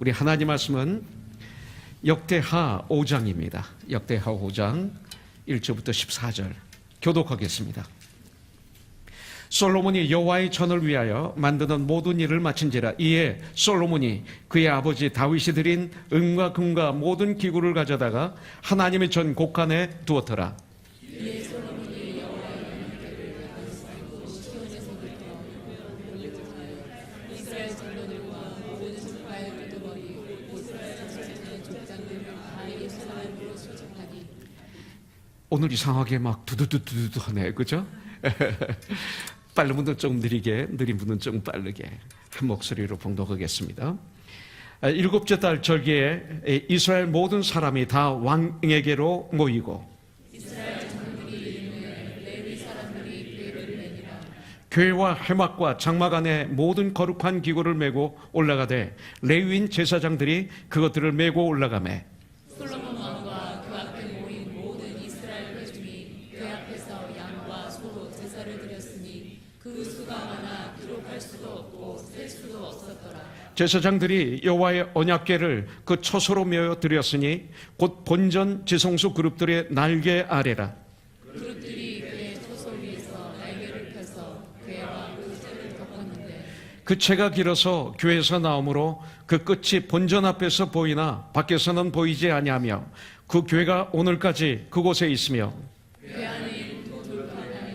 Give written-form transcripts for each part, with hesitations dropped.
우리 하나님 말씀은 역대하 5장입니다. 역대하 5장 1절부터 14절 교독하겠습니다. 솔로몬이 여호와의 전을 위하여 만드는 모든 일을 마친지라. 이에 솔로몬이 그의 아버지 다윗이 드린 은과 금과 모든 기구를 가져다가 하나님의 전 곡간에 두었더라. 오늘 이상하게 막 두두두두두 하네, 그죠? 빠른 분은 좀 느리게, 느린 분은 좀 빠르게 한 목소리로 봉독하겠습니다. 일곱째 달 절기에 이스라엘 모든 사람이 다 왕에게로 모이고 교회와 회막과 장막 안에 모든 거룩한 기구를 메고 올라가되 레위인 제사장들이 그것들을 메고 올라가매 솔로몬 왕과 그 앞에 모인 모든 이스라엘 회중이 그 앞에서 양과 소로 제사를 드렸으니 그 수가 많아 기록할 수도 없고 셀 수도 없었더라. 제사장들이 여호와의 언약궤를 그 처소로 메어 드렸으니 곧 본전 지성소 그룹들의 날개 아래라. 그룹들이 그의 처소 위에서 날개를 펴서 궤와 그 쇠를 덮었는데 그 채가 길어서 교회에서 나오므로 그 끝이 본전 앞에서 보이나 밖에서는 보이지 아니하며 그 교회가 오늘까지 그곳에 있으며 궤 안에 돌판 하나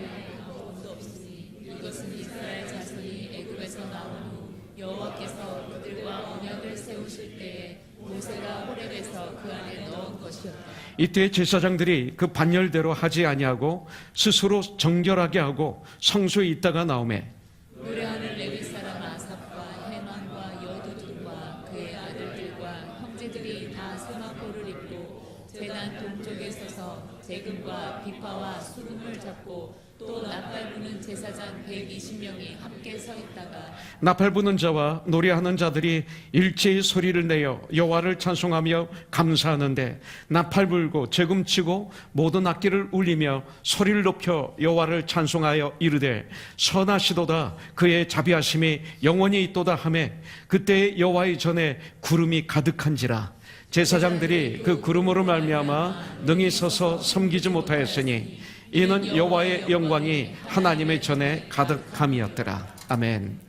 아무것도 없으니 이것은 이스라엘 자손이 애굽에서 나온 후 여호와께서 그들과 언약을 세우실 때에 모세가 호렙에서 그 안에 넣은 것이었다. 이때 제사장들이 그 반열대로 하지 아니하고 스스로 정결하게 하고 성소에 있다가 나오매 노래하는 레위 사람 아삽과 헤만과 여두둔과 그의 아들들과 형제들이 다 세마포를 입고 제단 동쪽에 서서 재금과 비파와 수금을 잡고 또 나팔 부는 제사장 120명이 함께 서 있다가 나팔 부는 자와 노래하는 자들이 일제히 소리를 내어 여호와를 찬송하며 감사하는데 나팔 불고 재금 치고 모든 악기를 울리며 소리를 높여 여호와를 찬송하여 이르되 선하시도다 그의 자비하심이 영원히 있도다 하매 그때 여호와의 전에 구름이 가득한지라. 제사장들이 그 구름으로 말미암아 능히 서서 섬기지 못하였으니 이는 여호와의 영광이 하나님의 전에 가득함이었더라. 아멘.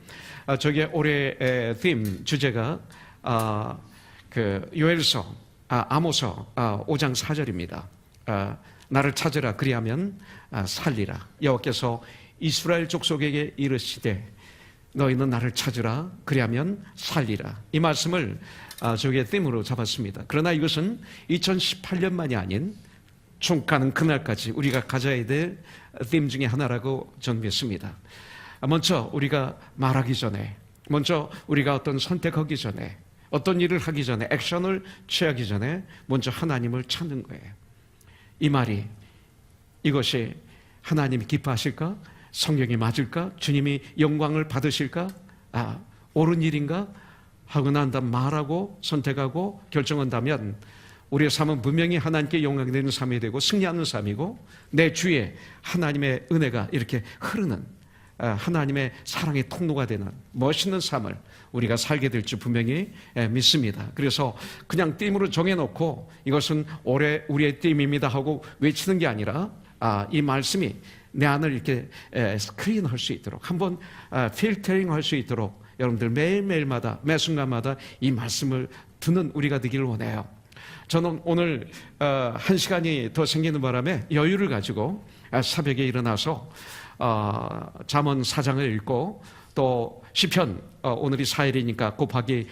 저게 올해의 theme 주제가 그 요엘서 아모서 5장 4절입니다. 나를 찾으라 그리하면 살리라. 여호와께서 이스라엘 족속에게 이르시되 너희는 나를 찾으라 그리하면 살리라. 이 말씀을 저게 theme으로 잡았습니다. 그러나 이것은 2018년만이 아닌 총 가는 그날까지 우리가 가져야 될 theme 중에 하나라고 저는 믿습니다. 먼저 우리가 말하기 전에, 먼저 우리가 어떤 선택하기 전에, 어떤 일을 하기 전에, 액션을 취하기 전에 먼저 하나님을 찾는 거예요. 이 말이 이것이 하나님이 기뻐하실까? 성경이 맞을까? 주님이 영광을 받으실까? 옳은 일인가? 하고 난 다음 말하고 선택하고 결정한다면 우리의 삶은 분명히 하나님께 영광이 되는 삶이 되고 승리하는 삶이고 내 주위에 하나님의 은혜가 이렇게 흐르는 하나님의 사랑의 통로가 되는 멋있는 삶을 우리가 살게 될 줄 분명히 믿습니다. 그래서 그냥 띠임으로 정해놓고 이것은 올해 우리의 띠임입니다 하고 외치는 게 아니라 이 말씀이 내 안을 이렇게 스크린할 수 있도록 한번 필터링 할 수 있도록 여러분들 매일매일마다 매 순간마다 이 말씀을 듣는 우리가 되기를 원해요. 저는 오늘 한 시간이 더 생기는 바람에 여유를 가지고 새벽에 일어나서 잠언 4장을 읽고 또 시편 오늘이 4일이니까 곱하기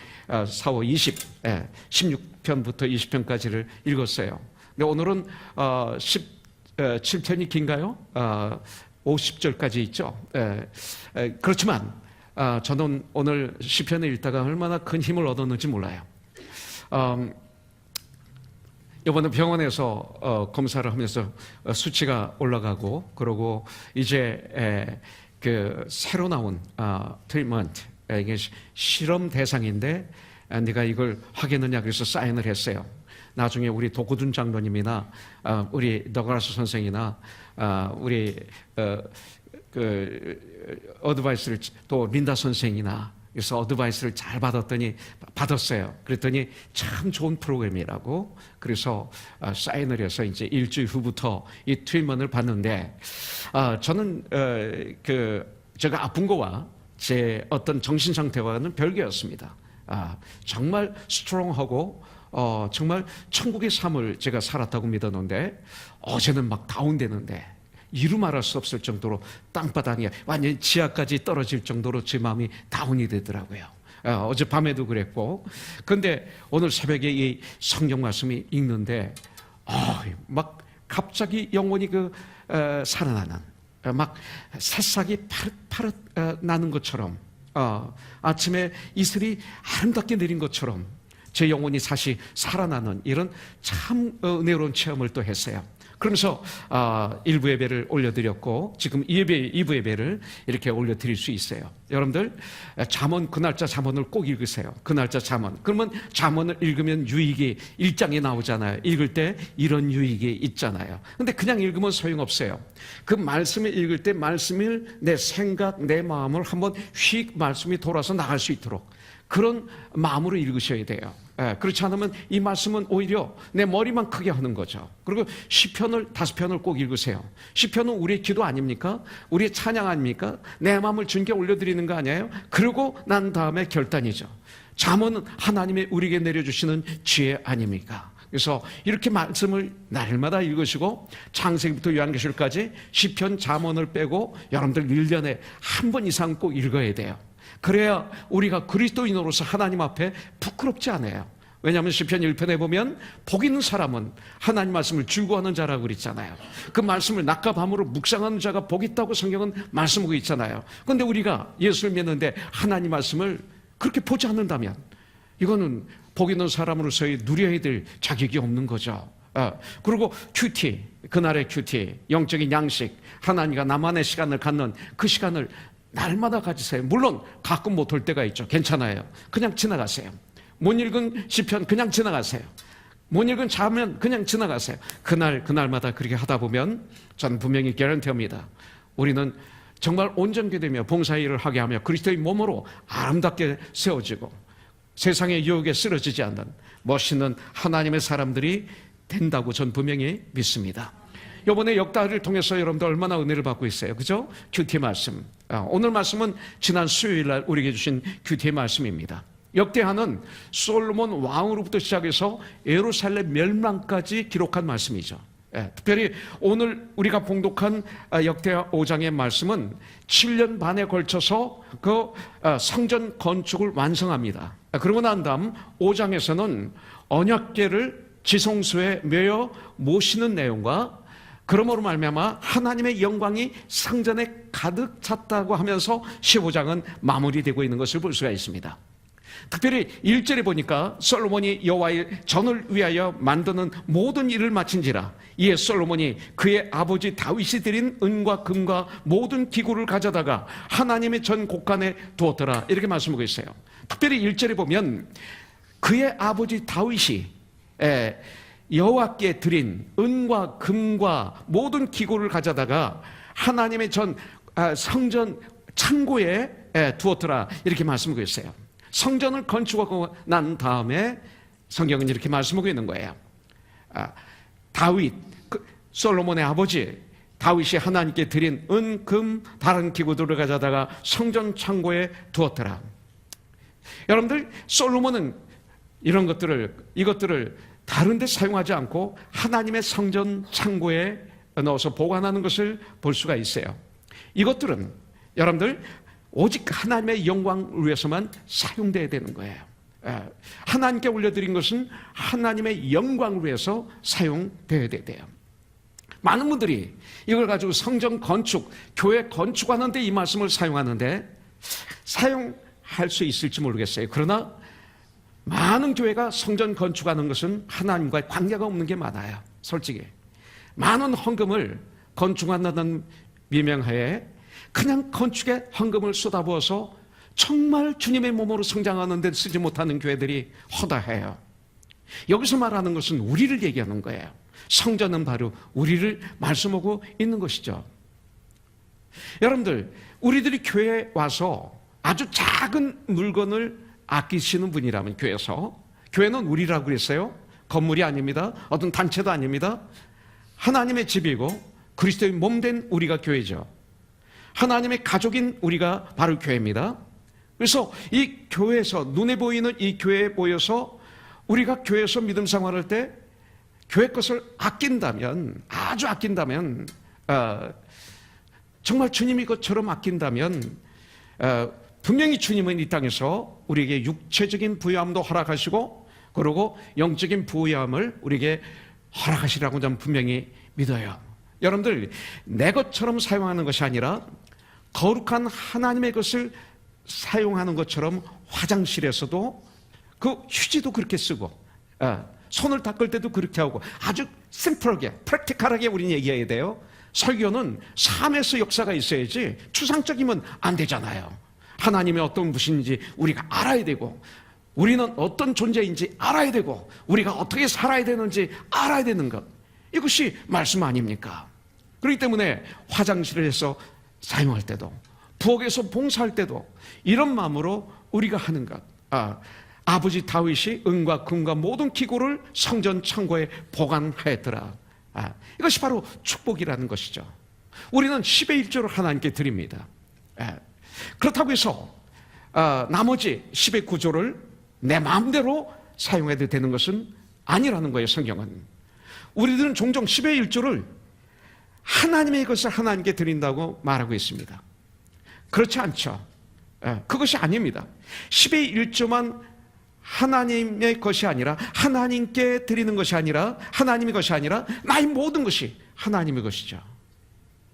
4, 5, 20 16편부터 20편까지를 읽었어요. 근데 오늘은 17편이 긴가요? 50절까지 있죠. 그렇지만 저는 오늘 시편을 읽다가 얼마나 큰 힘을 얻었는지 몰라요. 이번에 병원에서 검사를 하면서 수치가 올라가고 그러고 이제 그 새로 나온 트리트먼트 이게 실험 대상인데 네가 이걸 하겠느냐 그래서 사인을 했어요. 나중에 우리 도구둔 장로님이나 우리 더글라스 선생이나 우리 그 어드바이스를 또 린다 선생이나 그래서 어드바이스를 잘 받았어요. 그랬더니 참 좋은 프로그램이라고. 그래서 사인을 해서 이제 일주일 후부터 이 트리트먼트를 받는데, 저는 제가 아픈 거와 제 어떤 정신 상태와는 별개였습니다. 정말 스트롱하고 정말 천국의 삶을 제가 살았다고 믿었는데, 어제는 막 다운되는데 이루 말할 수 없을 정도로 땅바닥에 완전히 지하까지 떨어질 정도로 제 마음이 다운이 되더라고요. 어젯밤에도 그랬고. 그런데 오늘 새벽에 이 성경 말씀이 읽는데 막 갑자기 영혼이 살아나는, 막 새싹이 파릇파릇 나는 것처럼, 아침에 이슬이 아름답게 내린 것처럼 제 영혼이 다시 살아나는 이런 참 은혜로운 체험을 또 했어요. 그러면서 1부 예배를 올려드렸고, 지금 2부 예배를 이렇게 올려드릴 수 있어요. 여러분들 잠언, 그 날짜 잠언을 꼭 읽으세요. 그 날짜 잠언. 그러면 잠언을 읽으면 유익이 1장에 나오잖아요. 읽을 때 이런 유익이 있잖아요. 근데 그냥 읽으면 소용없어요. 그 말씀을 읽을 때 말씀을 내 생각, 내 마음을 한번 휙 말씀이 돌아서 나갈 수 있도록 그런 마음으로 읽으셔야 돼요. 그렇지 않으면 이 말씀은 오히려 내 머리만 크게 하는 거죠. 그리고 시편을 5편을 꼭 읽으세요. 시편은 우리의 기도 아닙니까? 우리의 찬양 아닙니까? 내 마음을 주님께 올려드리는 거 아니에요? 그러고 난 다음에 결단이죠. 잠언은 하나님의 우리에게 내려주시는 지혜 아닙니까? 그래서 이렇게 말씀을 날마다 읽으시고 창세기부터 요한계시록까지 시편, 잠언을 빼고 여러분들 1년에 한 번 이상 꼭 읽어야 돼요. 그래야 우리가 그리스도인으로서 하나님 앞에 부끄럽지 않아요. 왜냐하면 시편 1편에 보면 복 있는 사람은 하나님 말씀을 즐거워하는 자라고 그랬잖아요. 그 말씀을 낮과 밤으로 묵상하는 자가 복 있다고 성경은 말씀하고 있잖아요. 그런데 우리가 예수를 믿는데 하나님 말씀을 그렇게 보지 않는다면 이거는 복 있는 사람으로서의 누려야 될 자격이 없는 거죠. 그리고 큐티, 그날의 큐티, 영적인 양식, 하나님과 나만의 시간을 갖는 그 시간을 날마다 가지세요. 물론 가끔 못 올 때가 있죠. 괜찮아요. 그냥 지나가세요. 못 읽은 시편 그냥 지나가세요. 못 읽은 자면 그냥 지나가세요. 그날마다 그렇게 하다 보면 저는 분명히 개런티합니다. 우리는 정말 온전케되며 봉사일을 하게 하며 그리스도의 몸으로 아름답게 세워지고 세상의 유혹에 쓰러지지 않는 멋있는 하나님의 사람들이 된다고 전 분명히 믿습니다. 이번에 역다를 통해서 여러분들 얼마나 은혜를 받고 있어요. 그죠? 큐티 말씀. 오늘 말씀은 지난 수요일날 우리에게 주신 큐티의 말씀입니다. 역대하는 솔로몬 왕으로부터 시작해서 예루살렘 멸망까지 기록한 말씀이죠. 특별히 오늘 우리가 봉독한 역대하 5장의 말씀은 7년 반에 걸쳐서 그 성전 건축을 완성합니다. 그러고 난 다음 5장에서는 언약궤를 지성소에 메어 모시는 내용과 그러므로 말미암아 하나님의 영광이 성전에 가득 찼다고 하면서 15장은 마무리되고 있는 것을 볼 수가 있습니다. 특별히 1절에 보니까 솔로몬이 여호와의 전을 위하여 만드는 모든 일을 마친지라 이에 솔로몬이 그의 아버지 다윗이 드린 은과 금과 모든 기구를 가져다가 하나님의 전 곳간에 두었더라 이렇게 말씀하고 있어요. 특별히 1절에 보면 그의 아버지 다윗이 여호와께 드린 은과 금과 모든 기구를 가져다가 하나님의 전 성전 창고에 두었더라 이렇게 말씀하고 있어요. 성전을 건축하고 난 다음에 성경은 이렇게 말씀하고 있는 거예요. 다윗, 솔로몬의 아버지 다윗이 하나님께 드린 은, 금, 다른 기구들을 가져다가 성전 창고에 두었더라. 여러분들 솔로몬은 이것들을 다른 데 사용하지 않고 하나님의 성전 창고에 넣어서 보관하는 것을 볼 수가 있어요. 이것들은 여러분들 오직 하나님의 영광을 위해서만 사용되어야 되는 거예요. 하나님께 올려드린 것은 하나님의 영광을 위해서 사용되어야 돼요. 많은 분들이 이걸 가지고 성전 건축, 교회 건축하는데 이 말씀을 사용하는데 사용할 수 있을지 모르겠어요. 그러나 많은 교회가 성전 건축하는 것은 하나님과의 관계가 없는 게 많아요. 솔직히 많은 헌금을 건축한다는 미명하에 그냥 건축에 헌금을 쏟아부어서 정말 주님의 몸으로 성장하는 데 쓰지 못하는 교회들이 허다해요. 여기서 말하는 것은 우리를 얘기하는 거예요. 성전은 바로 우리를 말씀하고 있는 것이죠. 여러분들 우리들이 교회에 와서 아주 작은 물건을 아끼시는 분이라면 교회에서, 교회는 우리라고 그랬어요. 건물이 아닙니다. 어떤 단체도 아닙니다. 하나님의 집이고 그리스도의 몸된 우리가 교회죠. 하나님의 가족인 우리가 바로 교회입니다. 그래서 이 교회에서, 눈에 보이는 이 교회에 모여서 우리가 교회에서 믿음 생활할 때 교회 것을 아낀다면, 아주 아낀다면, 정말 주님이 것처럼 아낀다면, 분명히 주님은 이 땅에서 우리에게 육체적인 부유함도 허락하시고, 그리고 영적인 부유함을 우리에게 허락하시라고 저는 분명히 믿어요. 여러분들, 내 것처럼 사용하는 것이 아니라 거룩한 하나님의 것을 사용하는 것처럼 화장실에서도 그 휴지도 그렇게 쓰고, 손을 닦을 때도 그렇게 하고, 아주 심플하게, 프랙티컬하게 우리는 얘기해야 돼요. 설교는 삶에서 역사가 있어야지 추상적이면 안 되잖아요. 하나님의 어떤 분인지 우리가 알아야 되고, 우리는 어떤 존재인지 알아야 되고, 우리가 어떻게 살아야 되는지 알아야 되는 것, 이것이 말씀 아닙니까? 그렇기 때문에 화장실에서 사용할 때도, 부엌에서 봉사할 때도 이런 마음으로 우리가 하는 것, 아버지 다윗이 은과 금과 모든 기구를 성전 창고에 보관하였더라. 이것이 바로 축복이라는 것이죠. 우리는 10의 1조를 하나님께 드립니다. 그렇다고 해서 나머지 10의 9조를 내 마음대로 사용해도 되는 것은 아니라는 거예요. 성경은. 우리들은 종종 10의 1조를 하나님의 것을 하나님께 드린다고 말하고 있습니다. 그렇지 않죠. 그것이 아닙니다. 10의 1조만 하나님의 것이 아니라, 하나님께 드리는 것이 아니라, 하나님의 것이 아니라 나의 모든 것이 하나님의 것이죠.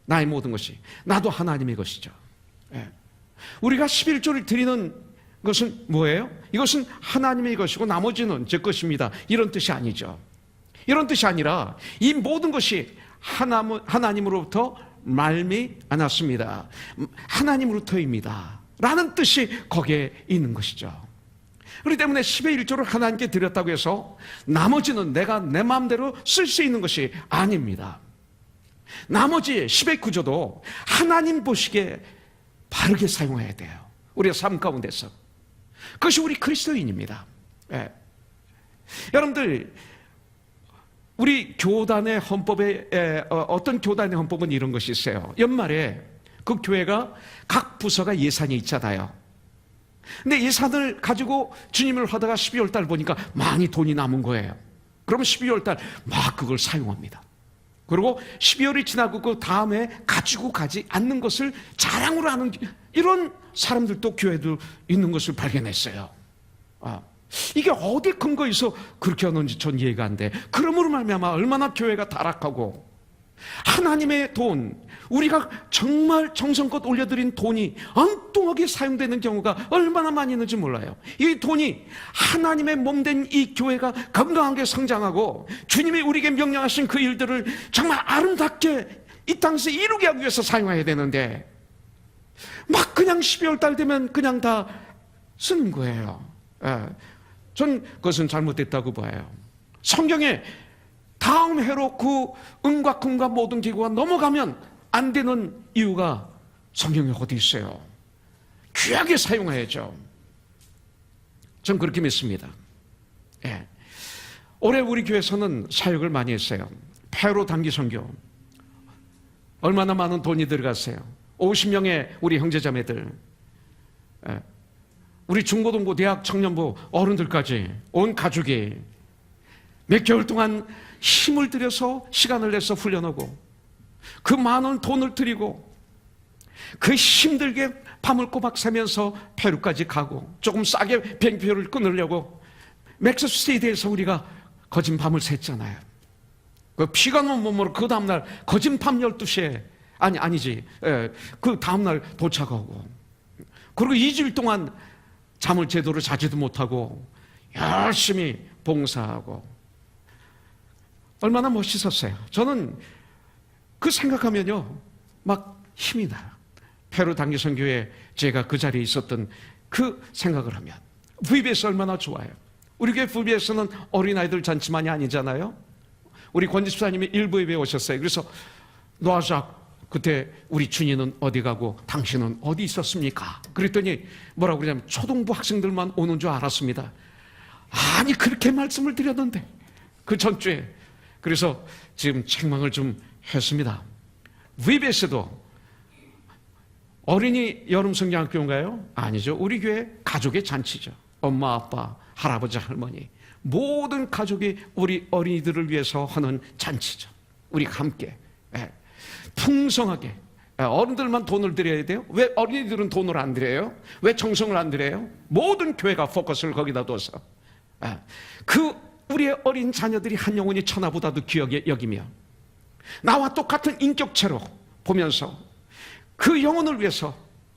나의 모든 것이, 나도 하나님의 것이죠. 우리가 11조를 드리는 것은 뭐예요? 이것은 하나님의 것이고 나머지는 제 것입니다, 이런 뜻이 아니죠. 이런 뜻이 아니라 이 모든 것이 하나님으로부터 말미암았습니다, 하나님으로부터입니다 라는 뜻이 거기에 있는 것이죠. 그렇기 때문에 10의 1조를 하나님께 드렸다고 해서 나머지는 내가 내 마음대로 쓸 수 있는 것이 아닙니다. 나머지 10의 9조도 하나님 보시기에 바르게 사용해야 돼요. 우리의 삶 가운데서. 그것이 우리 그리스도인입니다. 여러분들, 우리 교단의 헌법에, 어떤 교단의 헌법은 이런 것이 있어요. 연말에 그 교회가 각 부서가 예산이 있잖아요. 근데 예산을 가지고 주님을 하다가 12월 달 보니까 많이 돈이 남은 거예요. 그러면 12월 달 막 그걸 사용합니다. 그리고 12월이 지나고 그 다음에 가지고 가지 않는 것을 자랑으로 하는 이런 사람들도 교회도 있는 것을 발견했어요. 이게 어디 근거에서 그렇게 하는지 전 이해가 안 돼. 그러므로 말미암아 얼마나 교회가 타락하고, 하나님의 돈, 우리가 정말 정성껏 올려드린 돈이 엉뚱하게 사용되는 경우가 얼마나 많이 있는지 몰라요. 이 돈이 하나님의 몸된 이 교회가 건강하게 성장하고 주님이 우리에게 명령하신 그 일들을 정말 아름답게 이 땅에서 이루게 하기 위해서 사용해야 되는데, 막 그냥 12월 달 되면 그냥 다 쓰는 거예요. 전 그것은 잘못됐다고 봐요. 성경에 다음 해로 그 은과 금과 모든 기구가 넘어가면 안 되는 이유가 성경에 어디 있어요? 귀하게 사용해야죠. 전 그렇게 믿습니다. 올해 우리 교회에서는 사역을 많이 했어요. 폐로 단기 선교. 얼마나 많은 돈이 들어갔어요. 50명의 우리 형제자매들, 우리 중고등부, 대학, 청년부, 어른들까지 온 가족이 몇 개월 동안 힘을 들여서 시간을 내서 훈련하고, 그 많은 돈을 들이고, 그 힘들게 밤을 꼬박 새면서 페루까지 가고, 조금 싸게 비행표를 끊으려고 멕시코시티에서 우리가 거진 밤을 샜잖아요. 그 피가 나는 몸으로 그 다음날 거진 밤 12시에 그 다음날 도착하고, 그리고 2주일 동안 잠을 제대로 자지도 못하고 열심히 봉사하고, 얼마나 멋있었어요. 저는 그 생각하면요 막 힘이 나요. 페루 단기 선교회 제가 그 자리에 있었던 그 생각을 하면 VBS 얼마나 좋아요. 우리 교회 VBS는 어린아이들 잔치만이 아니잖아요. 우리 권 집사님이 일부 예배에 오셨어요. 그래서 노아작 그때 우리 준이는 어디 가고 당신은 어디 있었습니까? 그랬더니 뭐라고 그러냐면 초등부 학생들만 오는 줄 알았습니다. 아니 그렇게 말씀을 드렸는데 그 전주에. 그래서 지금 책망을 좀 했습니다. VBS도 어린이 여름성경학교인가요? 아니죠. 우리 교회 가족의 잔치죠. 엄마, 아빠, 할아버지, 할머니 모든 가족이 우리 어린이들을 위해서 하는 잔치죠. 우리가 함께 풍성하게. 어른들만 돈을 드려야 돼요? 왜 어린이들은 돈을 안 드려요? 왜 정성을 안 드려요? 모든 교회가 포커스를 거기다 둬서 그 우리의 어린 자녀들이 한 영혼이 천하보다도 귀하게 여기며 나와 똑같은 인격체로 보면서 그 영혼을 위해서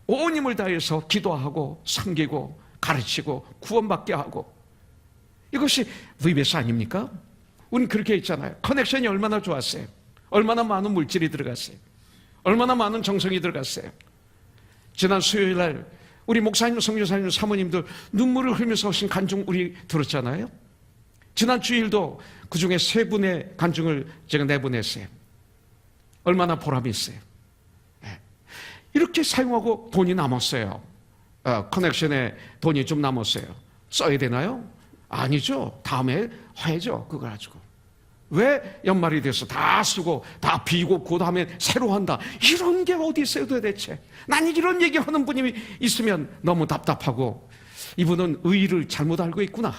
온 힘을 다해서 기도하고 섬기고 가르치고 구원받게 하고, 이것이 VBS 아닙니까? 우린 그렇게 있잖아요. 커넥션이 얼마나 좋았어요. 얼마나 많은 물질이 들어갔어요. 얼마나 많은 정성이 들어갔어요. 지난 수요일 날 우리 목사님, 선교사님, 사모님들 눈물을 흘리면서 하신 간증 우리 들었잖아요. 지난 주일도 그중에 3분의 간증을 제가 내보냈어요. 얼마나 보람이 있어요. 이렇게 사용하고 돈이 남았어요. 커넥션에 돈이 좀 남았어요. 써야 되나요? 아니죠. 다음에 해야죠. 그걸 가지고. 왜 연말이 돼서 다 쓰고 다 비고 그 다음에 새로 한다, 이런 게 어디 있어요 도대체? 난 이런 얘기하는 분이 있으면 너무 답답하고, 이분은 의의를 잘못 알고 있구나,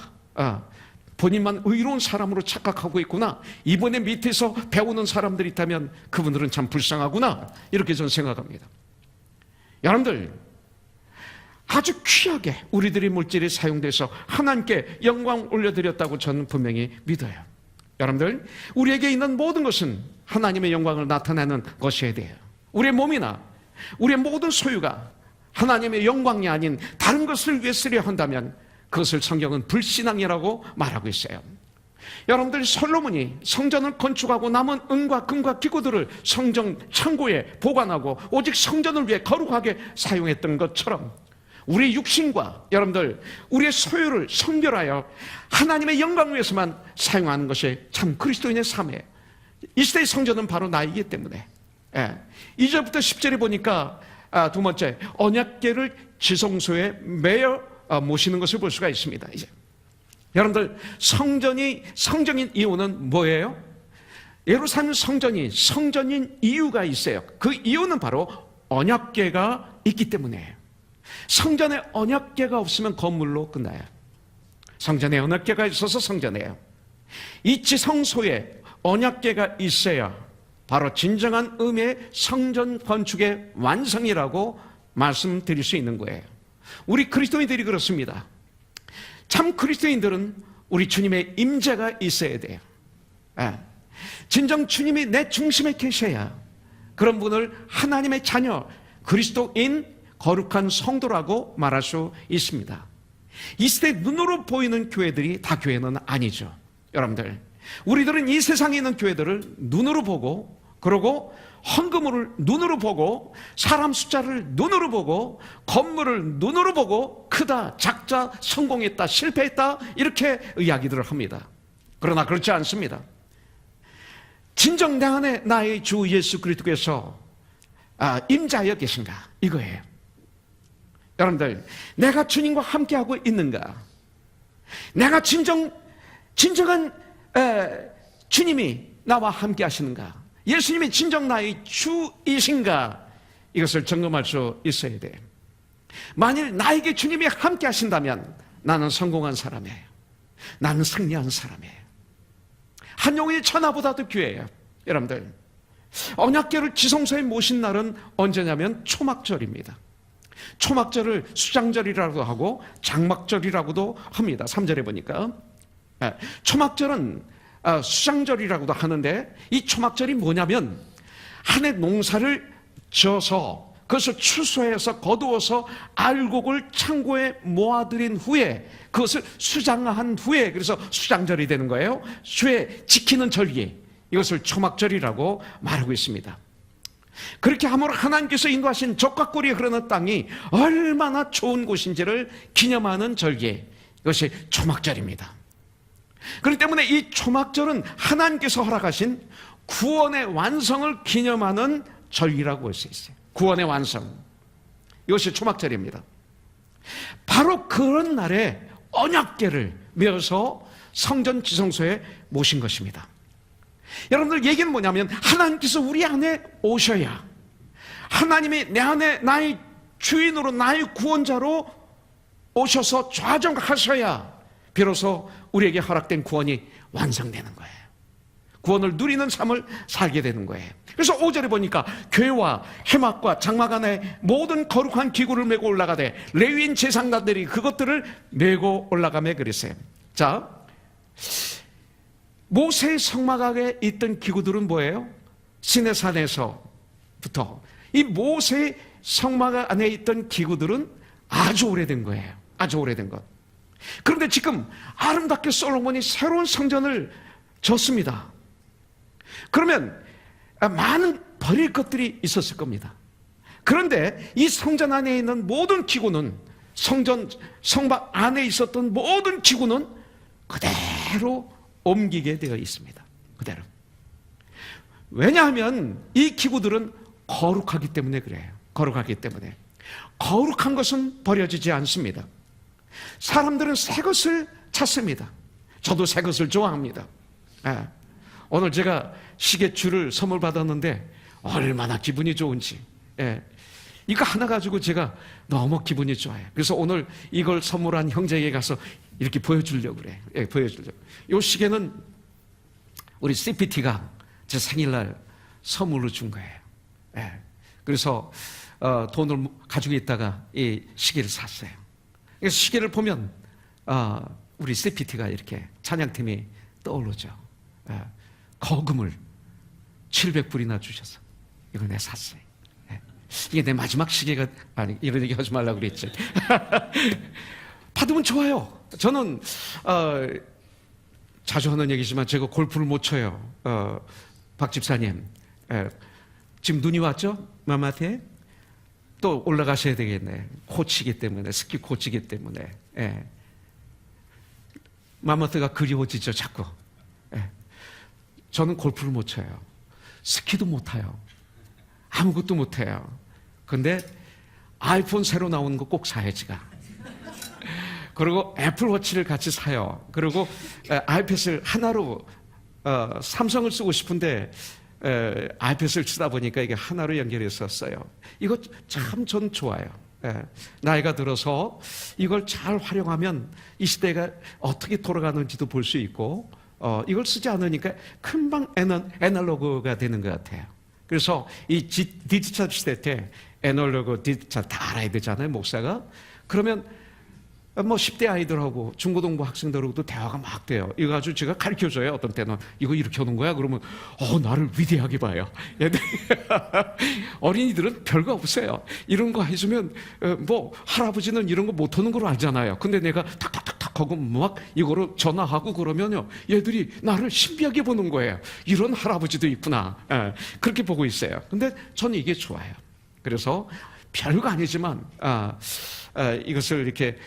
본인만 의로운 사람으로 착각하고 있구나, 이번에 밑에서 배우는 사람들이 있다면 그분들은 참 불쌍하구나, 이렇게 저는 생각합니다. 여러분들, 아주 귀하게 우리들의 물질이 사용돼서 하나님께 영광 올려드렸다고 저는 분명히 믿어요. 여러분들, 우리에게 있는 모든 것은 하나님의 영광을 나타내는 것이어야 돼요. 우리의 몸이나 우리의 모든 소유가 하나님의 영광이 아닌 다른 것을 위해 쓰려 한다면 그것을 성경은 불신앙이라고 말하고 있어요. 여러분들, 솔로몬이 성전을 건축하고 남은 은과 금과 기구들을 성전 창고에 보관하고 오직 성전을 위해 거룩하게 사용했던 것처럼 우리 육신과 여러분들 우리의 소유를 성별하여 하나님의 영광을 위해서만 사용하는 것이 참 그리스도인의 삶이에요. 이 시대의 성전은 바로 나이기 때문에 2절부터 10절에 보니까 두 번째, 언약궤를 지성소에 매여 모시는 것을 볼 수가 있습니다. 이제 여러분들, 성전인 이유는 뭐예요? 예루살렘 성전이 성전인 이유가 있어요. 그 이유는 바로 언약궤가 있기 때문이에요. 성전에 언약궤가 없으면 건물로 끝나요. 성전에 언약궤가 있어서 성전이에요. 이 지성소에 언약궤가 있어야 바로 진정한 의미의 성전 건축의 완성이라고 말씀드릴 수 있는 거예요. 우리 그리스도인들이 그렇습니다. 참 그리스도인들은 우리 주님의 임재가 있어야 돼요. 진정 주님이 내 중심에 계셔야 그런 분을 하나님의 자녀, 그리스도인, 거룩한 성도라고 말할 수 있습니다. 이 시대 눈으로 보이는 교회들이 다 교회는 아니죠. 여러분들, 우리들은 이 세상에 있는 교회들을 눈으로 보고, 그리고 헌금을 눈으로 보고, 사람 숫자를 눈으로 보고, 건물을 눈으로 보고, 크다, 작다, 성공했다, 실패했다, 이렇게 이야기들을 합니다. 그러나 그렇지 않습니다. 진정 내 안에 나의 주 예수 그리스도께서 임자하여 계신가, 이거예요. 여러분들, 내가 주님과 함께하고 있는가? 내가 진정한 주님이 나와 함께 하시는가? 예수님이 진정 나의 주이신가? 이것을 점검할 수 있어야 돼요. 만일 나에게 주님이 함께 하신다면 나는 성공한 사람이에요. 나는 승리한 사람이에요. 한 영혼이 천하보다도 귀해요. 여러분들, 언약궤를 지성소에 모신 날은 언제냐면 초막절입니다. 초막절을 수장절이라고도 하고 장막절이라고도 합니다. 3절에 보니까 초막절은 수장절이라고도 하는데, 이 초막절이 뭐냐면 한 해 농사를 지어서 그것을 추수해서 거두어서 알곡을 창고에 모아들인 후에 그것을 수장한 후에, 그래서 수장절이 되는 거예요. 수에 지키는 절기, 이것을 초막절이라고 말하고 있습니다. 그렇게 함으로 하나님께서 인도하신 젖과 꿀이 흐르는 땅이 얼마나 좋은 곳인지를 기념하는 절기, 이것이 초막절입니다. 그렇기 때문에 이 초막절은 하나님께서 허락하신 구원의 완성을 기념하는 절기라고 볼 수 있어요. 구원의 완성. 이것이 초막절입니다. 바로 그런 날에 언약궤를 메어서 성전 지성소에 모신 것입니다. 여러분들 얘기는 뭐냐면 하나님께서 우리 안에 오셔야, 하나님이 내 안에 나의 주인으로, 나의 구원자로 오셔서 좌정하셔야 비로소 우리에게 허락된 구원이 완성되는 거예요. 구원을 누리는 삶을 살게 되는 거예요. 그래서 5절에 보니까 괴와 해막과 장막 안에 모든 거룩한 기구를 메고 올라가되 레위인 제사장들이 그것들을 메고 올라가며 그랬어요. 자, 모세의 성막 안에 있던 기구들은 뭐예요? 시내산에서부터 이 모세의 성막 안에 있던 기구들은 아주 오래된 거예요. 아주 오래된 것. 그런데 지금 아름답게 솔로몬이 새로운 성전을 졌습니다. 그러면 많은 버릴 것들이 있었을 겁니다. 그런데 이 성전 안에 있는 모든 기구는, 성막 안에 있었던 모든 기구는 그대로 옮기게 되어 있습니다. 그대로. 왜냐하면 이 기구들은 거룩하기 때문에 그래요. 거룩하기 때문에. 거룩한 것은 버려지지 않습니다. 사람들은 새 것을 찾습니다. 저도 새 것을 좋아합니다. 오늘 제가 시계줄을 선물 받았는데 얼마나 기분이 좋은지. 이거 하나 가지고 제가 너무 기분이 좋아요. 그래서 오늘 이걸 선물한 형제에게 가서 이렇게 보여주려고 그래. 보여주려고. 이 시계는 우리 CPT가 제 생일날 선물로 준 거예요. 그래서 돈을 가지고 있다가 이 시계를 샀어요. 그래서 시계를 보면 우리 CPT가 이렇게 찬양팀이 떠오르죠. 거금을 700불이나 주셔서 이걸 내가 샀어요. 이게 내 마지막 시계가, 아니, 이런 얘기 하지 말라고 그랬지. 받으면 좋아요. 저는 자주 하는 얘기지만 제가 골프를 못 쳐요. 박 집사님, 지금 눈이 왔죠? 마마한테 또 올라가셔야 되겠네. 코치기 때문에, 스키 코치기 때문에. 마마트가 그리워지죠, 자꾸. 저는 골프를 못 쳐요. 스키도 못 타요. 아무것도 못 해요. 근데 아이폰 새로 나오는 거 꼭 사야지가. 그리고 애플워치를 같이 사요. 그리고 아이패드를 하나로, 삼성을 쓰고 싶은데 아이패드를 쓰다 보니까 이게 하나로 연결해서 써요. 이거 참 전 좋아요. 나이가 들어서 이걸 잘 활용하면 이 시대가 어떻게 돌아가는지도 볼 수 있고, 이걸 쓰지 않으니까 금방 애널로그가 되는 것 같아요. 그래서 이 디지털 시대 때 애널로그, 디지털 다 알아야 되잖아요, 목사가. 그러면 뭐 10대 아이들하고 중고등부 학생들하고도 대화가 막 돼요. 이거 가지고 제가 가르쳐줘요. 어떤 때는 이거 이렇게 하는 거야? 그러면 나를 위대하게 봐요. 어린이들은 별거 없어요. 이런 거 해주면 뭐 할아버지는 이런 거 못하는 걸로 알잖아요. 근데 내가 탁탁탁탁 하고 막 이거로 전화하고 그러면요, 얘들이 나를 신비하게 보는 거예요. 이런 할아버지도 있구나. 그렇게 보고 있어요. 근데 저는 이게 좋아요. 그래서 별거 아니지만 이것을 이렇게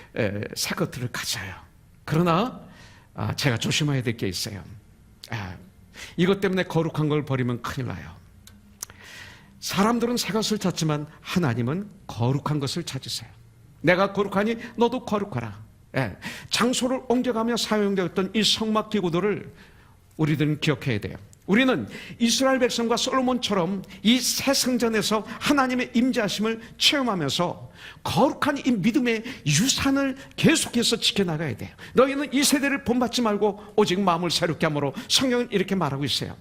새 것들을 가져요. 그러나 제가 조심해야 될 게 있어요. 이것 때문에 거룩한 걸 버리면 큰일 나요. 사람들은 새 것을 찾지만 하나님은 거룩한 것을 찾으세요. 내가 거룩하니 너도 거룩하라. 장소를 옮겨가며 사용되었던 이 성막 기구들을 우리들은 기억해야 돼요. 우리는 이스라엘 백성과 솔로몬처럼 이 새 성전에서 하나님의 임재하심을 체험하면서 거룩한 이 믿음의 유산을 계속해서 지켜나가야 돼요. 너희는 이 세대를 본받지 말고 오직 마음을 새롭게 함으로 성경은 이렇게 말하고 있어요.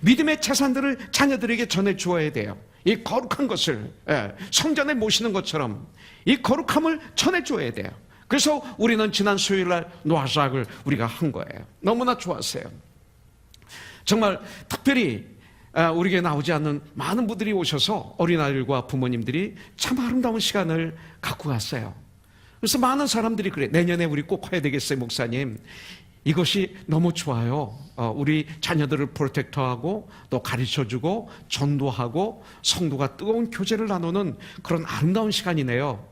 믿음의 재산들을 자녀들에게 전해주어야 돼요. 이 거룩한 것을 성전에 모시는 것처럼 이 거룩함을 전해주어야 돼요. 그래서 우리는 지난 수요일날 노아삭을 우리가 한 거예요. 너무나 좋았어요. 정말 특별히 우리에게 나오지 않는 많은 분들이 오셔서 어린아이들과 부모님들이 참 아름다운 시간을 갖고 갔어요. 그래서 많은 사람들이 그래, 내년에 우리 꼭 해야 되겠어요, 목사님. 이것이 너무 좋아요. 우리 자녀들을 프로텍터하고 또 가르쳐주고 전도하고 성도가 뜨거운 교제를 나누는 그런 아름다운 시간이네요.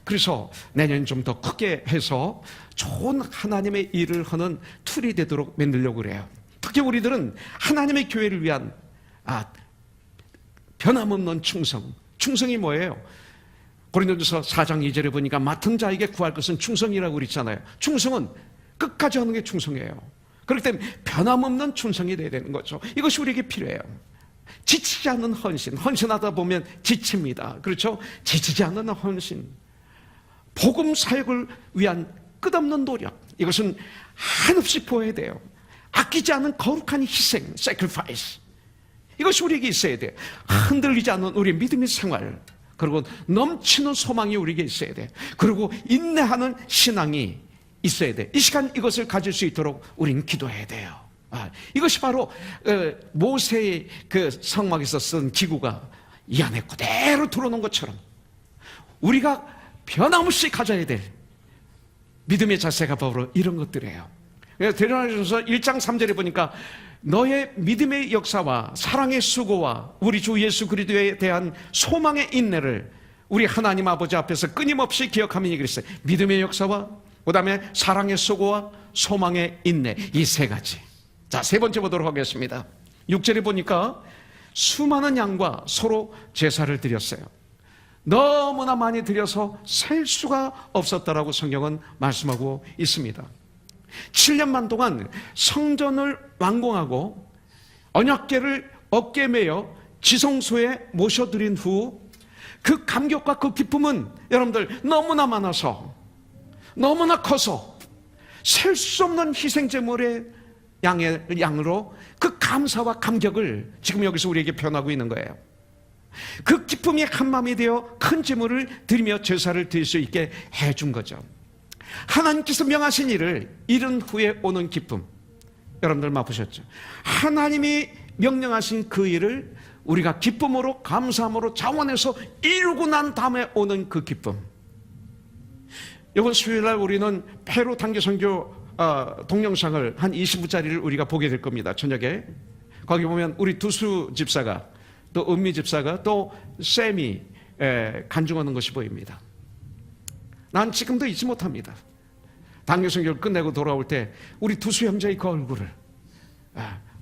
그래서 내년 좀 더 크게 해서 좋은 하나님의 일을 하는 툴이 되도록 만들려고 그래요. 특히 우리들은 하나님의 교회를 위한 변함없는 충성. 충성이 뭐예요? 고린도전서 4장 2절에 보니까 맡은 자에게 구할 것은 충성이라고 그랬잖아요. 충성은 끝까지 하는 게 충성이에요. 그렇기 때문에 변함없는 충성이 돼야 되는 거죠. 이것이 우리에게 필요해요. 지치지 않는 헌신. 헌신하다 보면 지칩니다. 그렇죠? 지치지 않는 헌신. 복음 사역을 위한 끝없는 노력. 이것은 한없이 보여야 돼요. 아끼지 않은 거룩한 희생, sacrifice. 이것이 우리에게 있어야 돼요. 흔들리지 않는 우리 믿음의 생활, 그리고 넘치는 소망이 우리에게 있어야 돼요. 그리고 인내하는 신앙이 있어야 돼요. 이 시간 이것을 가질 수 있도록 우리는 기도해야 돼요. 이것이 바로 모세의 그 성막에서 쓴 기구가 이 안에 그대로 들어오는 것처럼 우리가 변함없이 가져야 될 믿음의 자세가 바로 이런 것들이에요. 데려가셔서 1장 3절에 보니까 너의 믿음의 역사와 사랑의 수고와 우리 주 예수 그리스도에 대한 소망의 인내를 우리 하나님 아버지 앞에서 끊임없이 기억하며 그랬어요. 믿음의 역사와 그 다음에 사랑의 수고와 소망의 인내, 이 세 가지. 자, 세 번째 보도록 하겠습니다. 6절에 보니까 수많은 양과 서로 제사를 드렸어요. 너무나 많이 드려서 셀 수가 없었다라고 성경은 말씀하고 있습니다. 7년만 동안 성전을 완공하고 언약궤를 어깨에 메어 지성소에 모셔드린 후 그 감격과 그 기쁨은 여러분들 너무나 많아서, 너무나 커서 셀 수 없는 희생제물의 양으로 그 감사와 감격을 지금 여기서 우리에게 표현하고 있는 거예요. 그 기쁨이 한마음이 되어 큰 제물을 드리며 제사를 드릴 수 있게 해준 거죠. 하나님께서 명하신 일을 이룬 후에 오는 기쁨, 여러분들 맛보셨죠? 하나님이 명령하신 그 일을 우리가 기쁨으로, 감사함으로 자원해서 이루고 난 다음에 오는 그 기쁨. 이번 수요일날 우리는 페루 단기선교 동영상을 한 20분짜리를 우리가 보게 될 겁니다. 저녁에 거기 보면 우리 두수 집사가, 또 은미 집사가, 또 쌤이 간증하는 것이 보입니다. 난 지금도 잊지 못합니다. 단기선교를 끝내고 돌아올 때 우리 두수 형제의 그 얼굴을,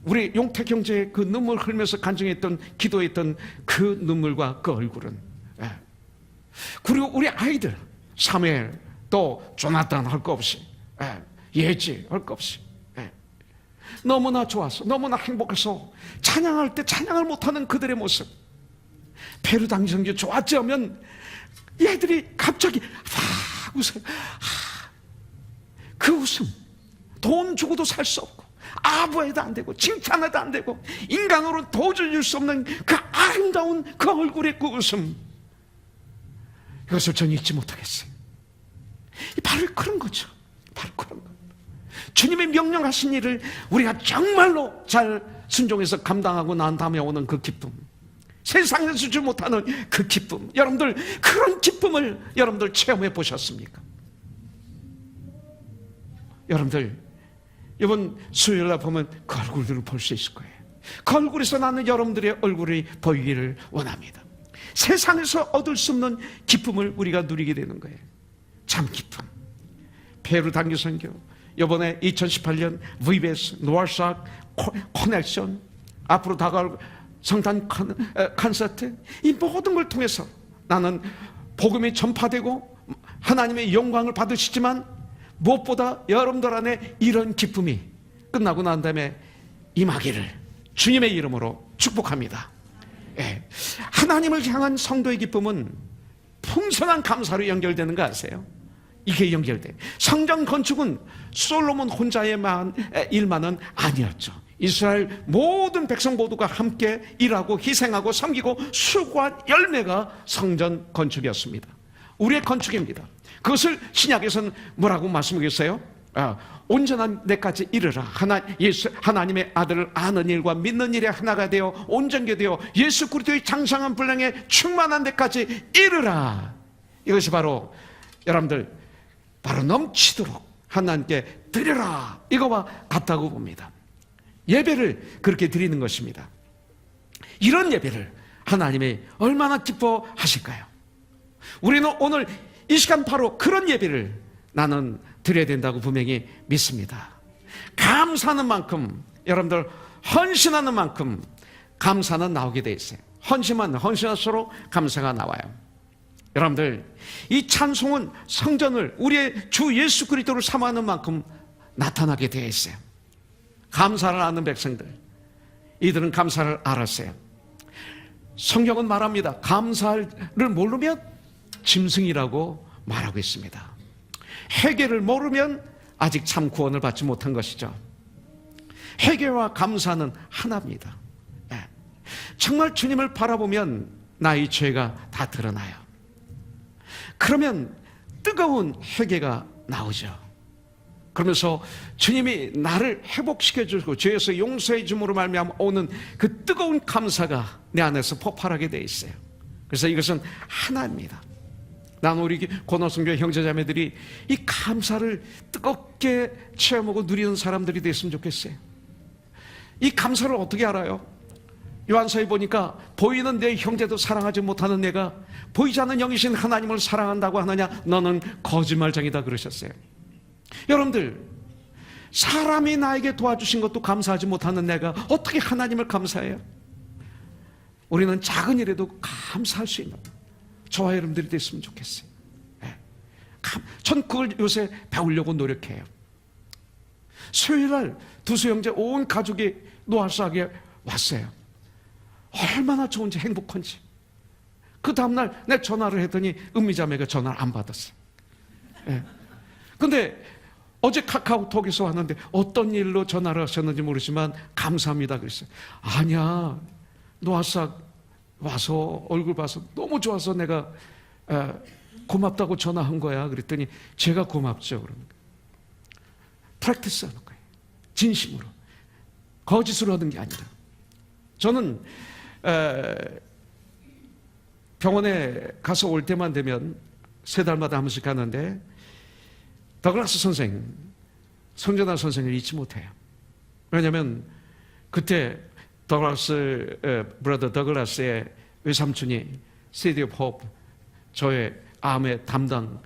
우리 용택 형제의 그 눈물 흘면서 간증했던, 기도했던 그 눈물과 그 얼굴은, 그리고 우리 아이들 사무엘, 또 조나단 할 거 없이, 예지 할 거 없이, 너무나 좋아서, 너무나 행복해서 찬양할 때 찬양을 못하는 그들의 모습. 페루 단기선교 좋았지 하면 얘들이 갑자기 막 웃어요. 그 웃음, 돈 주고도 살 수 없고 아부해도 안 되고 칭찬해도 안 되고 인간으로 도저히 줄 수 없는 그 아름다운 그 얼굴의 그 웃음, 이것을 저는 잊지 못하겠어요. 바로 그런 거죠. 바로 그런 거. 주님의 명령하신 일을 우리가 정말로 잘 순종해서 감당하고 난 다음에 오는 그 기쁨, 세상에서 주지 못하는 그 기쁨, 여러분들 그런 기쁨을 여러분들 체험해 보셨습니까? 여러분들 이번 수요일날 보면 그 얼굴들을 볼 수 있을 거예요. 그 얼굴에서 나는 여러분들의 얼굴이 보이기를 원합니다. 세상에서 얻을 수 없는 기쁨을 우리가 누리게 되는 거예요. 참 기쁨. 페루 단기선교, 이번에 2018년 VBS 노알삭 커넥션, 앞으로 다가올 성탄 콘서트, 이 모든 걸 통해서 나는 복음이 전파되고 하나님의 영광을 받으시지만 무엇보다 여러분들 안에 이런 기쁨이 끝나고 난 다음에 임하기를 주님의 이름으로 축복합니다. 하나님을 향한 성도의 기쁨은 풍성한 감사로 연결되는 거 아세요? 이게 연결돼. 성전 건축은 솔로몬 혼자의 일만은 아니었죠. 이스라엘 모든 백성 모두가 함께 일하고 희생하고 섬기고 수고한 열매가 성전 건축이었습니다. 우리의 건축입니다. 그것을 신약에서는 뭐라고 말씀하겠어요? 온전한 데까지 이르라. 하나님의 아들을 아는 일과 믿는 일에 하나가 되어 온전게 되어 예수 그리스도의 장성한 분량에 충만한 데까지 이르라. 이것이 바로 여러분들 바로 넘치도록 하나님께 드려라, 이거와 같다고 봅니다. 예배를 그렇게 드리는 것입니다. 이런 예배를 하나님이 얼마나 기뻐하실까요? 우리는 오늘 이 시간 바로 그런 예배를 나는 드려야 된다고 분명히 믿습니다. 감사하는 만큼, 여러분들 헌신하는 만큼 감사는 나오게 돼 있어요. 헌신할수록 감사가 나와요. 여러분들, 이 찬송은 성전을 우리의 주 예수 그리스도를 사모하는 만큼 나타나게 되어 있어요. 감사를 아는 백성들, 이들은 감사를 알았어요. 성경은 말합니다. 감사를 모르면 짐승이라고 말하고 있습니다. 회개를 모르면 아직 참 구원을 받지 못한 것이죠. 회개와 감사는 하나입니다. 정말 주님을 바라보면 나의 죄가 다 드러나요. 그러면 뜨거운 회개가 나오죠. 그러면서 주님이 나를 회복시켜 주고 죄에서 용서해 줌으로 말미암아 오는 그 뜨거운 감사가 내 안에서 폭발하게 돼 있어요. 그래서 이것은 하나입니다. 나는 우리 고노성교 형제자매들이 이 감사를 뜨겁게 체험하고 누리는 사람들이 됐으면 좋겠어요. 이 감사를 어떻게 알아요? 요한서에 보니까 보이는 내 형제도 사랑하지 못하는 내가 보이지 않는 영이신 하나님을 사랑한다고 하느냐? 너는 거짓말쟁이다 그러셨어요. 여러분들, 사람이 나에게 도와주신 것도 감사하지 못하는 내가 어떻게 하나님을 감사해요? 우리는 작은 일에도 감사할 수 있는 저와 여러분들이 됐으면 좋겠어요. 전 그걸 요새 배우려고 노력해요. 수요일날 두수 형제 온 가족이 노알사하게 왔어요. 얼마나 좋은지 행복한지. 그 다음날 내 전화를 했더니 은미자매가 전화를 안 받았어요. 근데 어제 카카오톡에서 왔는데 어떤 일로 전화를 하셨는지 모르지만 감사합니다 그랬어요. 아니야, 노알사 와서 얼굴 봐서 너무 좋아서 내가 고맙다고 전화한 거야. 그랬더니 제가 고맙죠. 그러는 거예요. 프랙티스 하는 거예요. 진심으로. 거짓으로 하는 게 아니라. 저는 병원에 가서 올 때만 되면 3달마다 한 번씩 가는데 더글라스 선생, 성전환 선생을 잊지 못해요. 왜냐하면 그때 브라더 더글라스의 외삼촌이 시티 오브 호프, 저의 암의 담당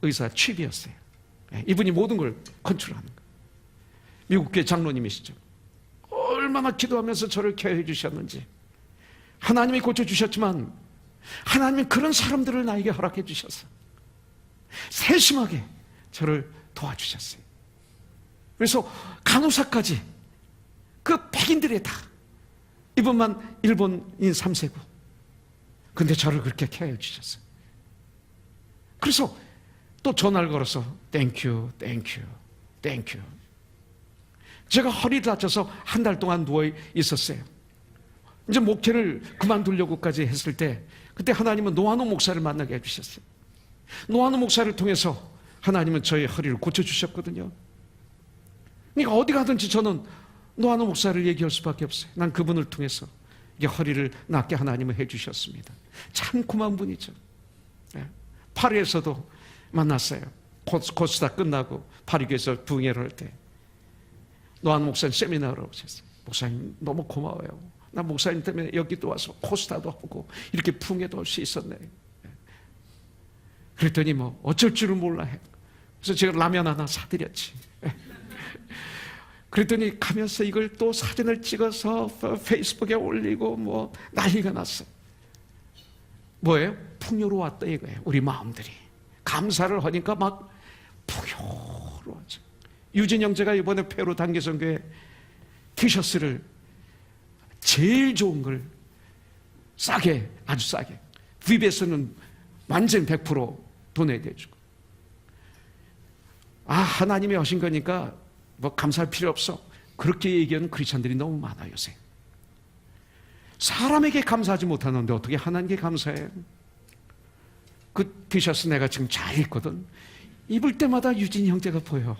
의사 칩이었어요. 이분이 모든 걸 컨트롤하는 거예요. 미국교회 장로님이시죠. 얼마나 기도하면서 저를 케어해 주셨는지. 하나님이 고쳐주셨지만 하나님은 그런 사람들을 나에게 허락해 주셔서 세심하게 저를 도와주셨어요. 그래서 간호사까지 그 백인들이 다 이분만 일본인 3세고 근데 저를 그렇게 케어해 주셨어요. 그래서 또 전화를 걸어서 땡큐 제가 허리를 다쳐서 한 달 동안 누워 있었어요. 이제 목회를 그만두려고까지 했을 때 그때 하나님은 노아노 목사를 만나게 해주셨어요. 노아노 목사를 통해서 하나님은 저의 허리를 고쳐주셨거든요. 그러니까 어디 가든지 저는 노아노 목사를 얘기할 수밖에 없어요. 난 그분을 통해서 이게 허리를 낫게 하나님은 해주셨습니다. 참 고마운 분이죠. 파리에서도 만났어요. 코스 다 끝나고 파리교에서 부흥회를 할 때 노아노 목사님 세미나를 오셨어요. 목사님 너무 고마워요. 나 목사님 때문에 여기 또 와서 코스타도 하고 이렇게 풍에도 할 수 있었네. 그랬더니 뭐 어쩔 줄은 몰라 해. 그래서 제가 라면 하나 사드렸지. 그랬더니 가면서 이걸 또 사진을 찍어서 페이스북에 올리고 뭐 난리가 났어요. 뭐예요? 풍요로웠다 이거예요. 우리 마음들이 감사를 하니까 막 풍요로워져. 유진 형제가 이번에 페루 단계선교회 티셔츠를 제일 좋은 걸 싸게, 아주 싸게, VBS는 완전 100% 도내줘주고. 아, 하나님이 하신 거니까 뭐 감사할 필요 없어. 그렇게 얘기하는 크리스찬들이 너무 많아요 요새. 사람에게 감사하지 못하는데 어떻게 하나님께 감사해요? 그 티셔츠 내가 지금 잘 입거든. 입을 때마다 유진 형제가 보여.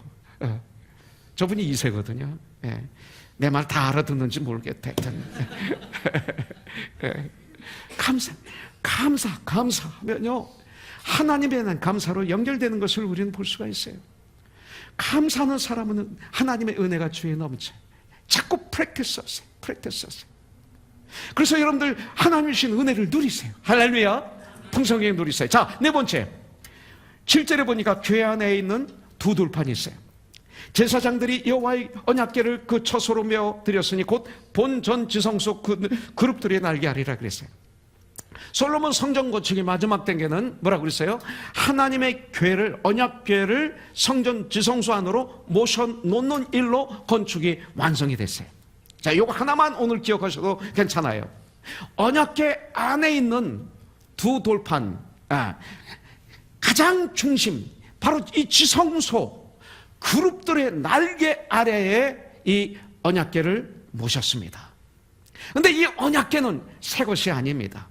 저분이 2세거든요. 내 말 다 알아듣는지 모르겠다. 감사하면요 하나님에 대한 감사로 연결되는 것을 우리는 볼 수가 있어요. 감사하는 사람은 하나님의 은혜가 주에 넘쳐요. 자꾸 프랙티스 하세요. 그래서 여러분들 하나님이 주신 은혜를 누리세요. 할렐루야. 풍성하게 누리세요. 자, 4번째 7절에 보니까 교회 안에 있는 두 돌판이 있어요. 제사장들이 여호와의 언약궤를 그 처소로 메어 드렸으니 곧 본전 지성소 그룹들이 날게 하리라 그랬어요. 솔로몬 성전 건축이 마지막 단계는 뭐라고 그랬어요? 하나님의 궤를, 언약궤를 성전 지성소 안으로 모셔 놓는 일로 건축이 완성이 됐어요. 자, 요거 하나만 오늘 기억하셔도 괜찮아요. 언약궤 안에 있는 두 돌판, 가장 중심, 바로 이 지성소 그룹들의 날개 아래에 이 언약궤를 모셨습니다. 그런데 이 언약궤는 새 것이 아닙니다.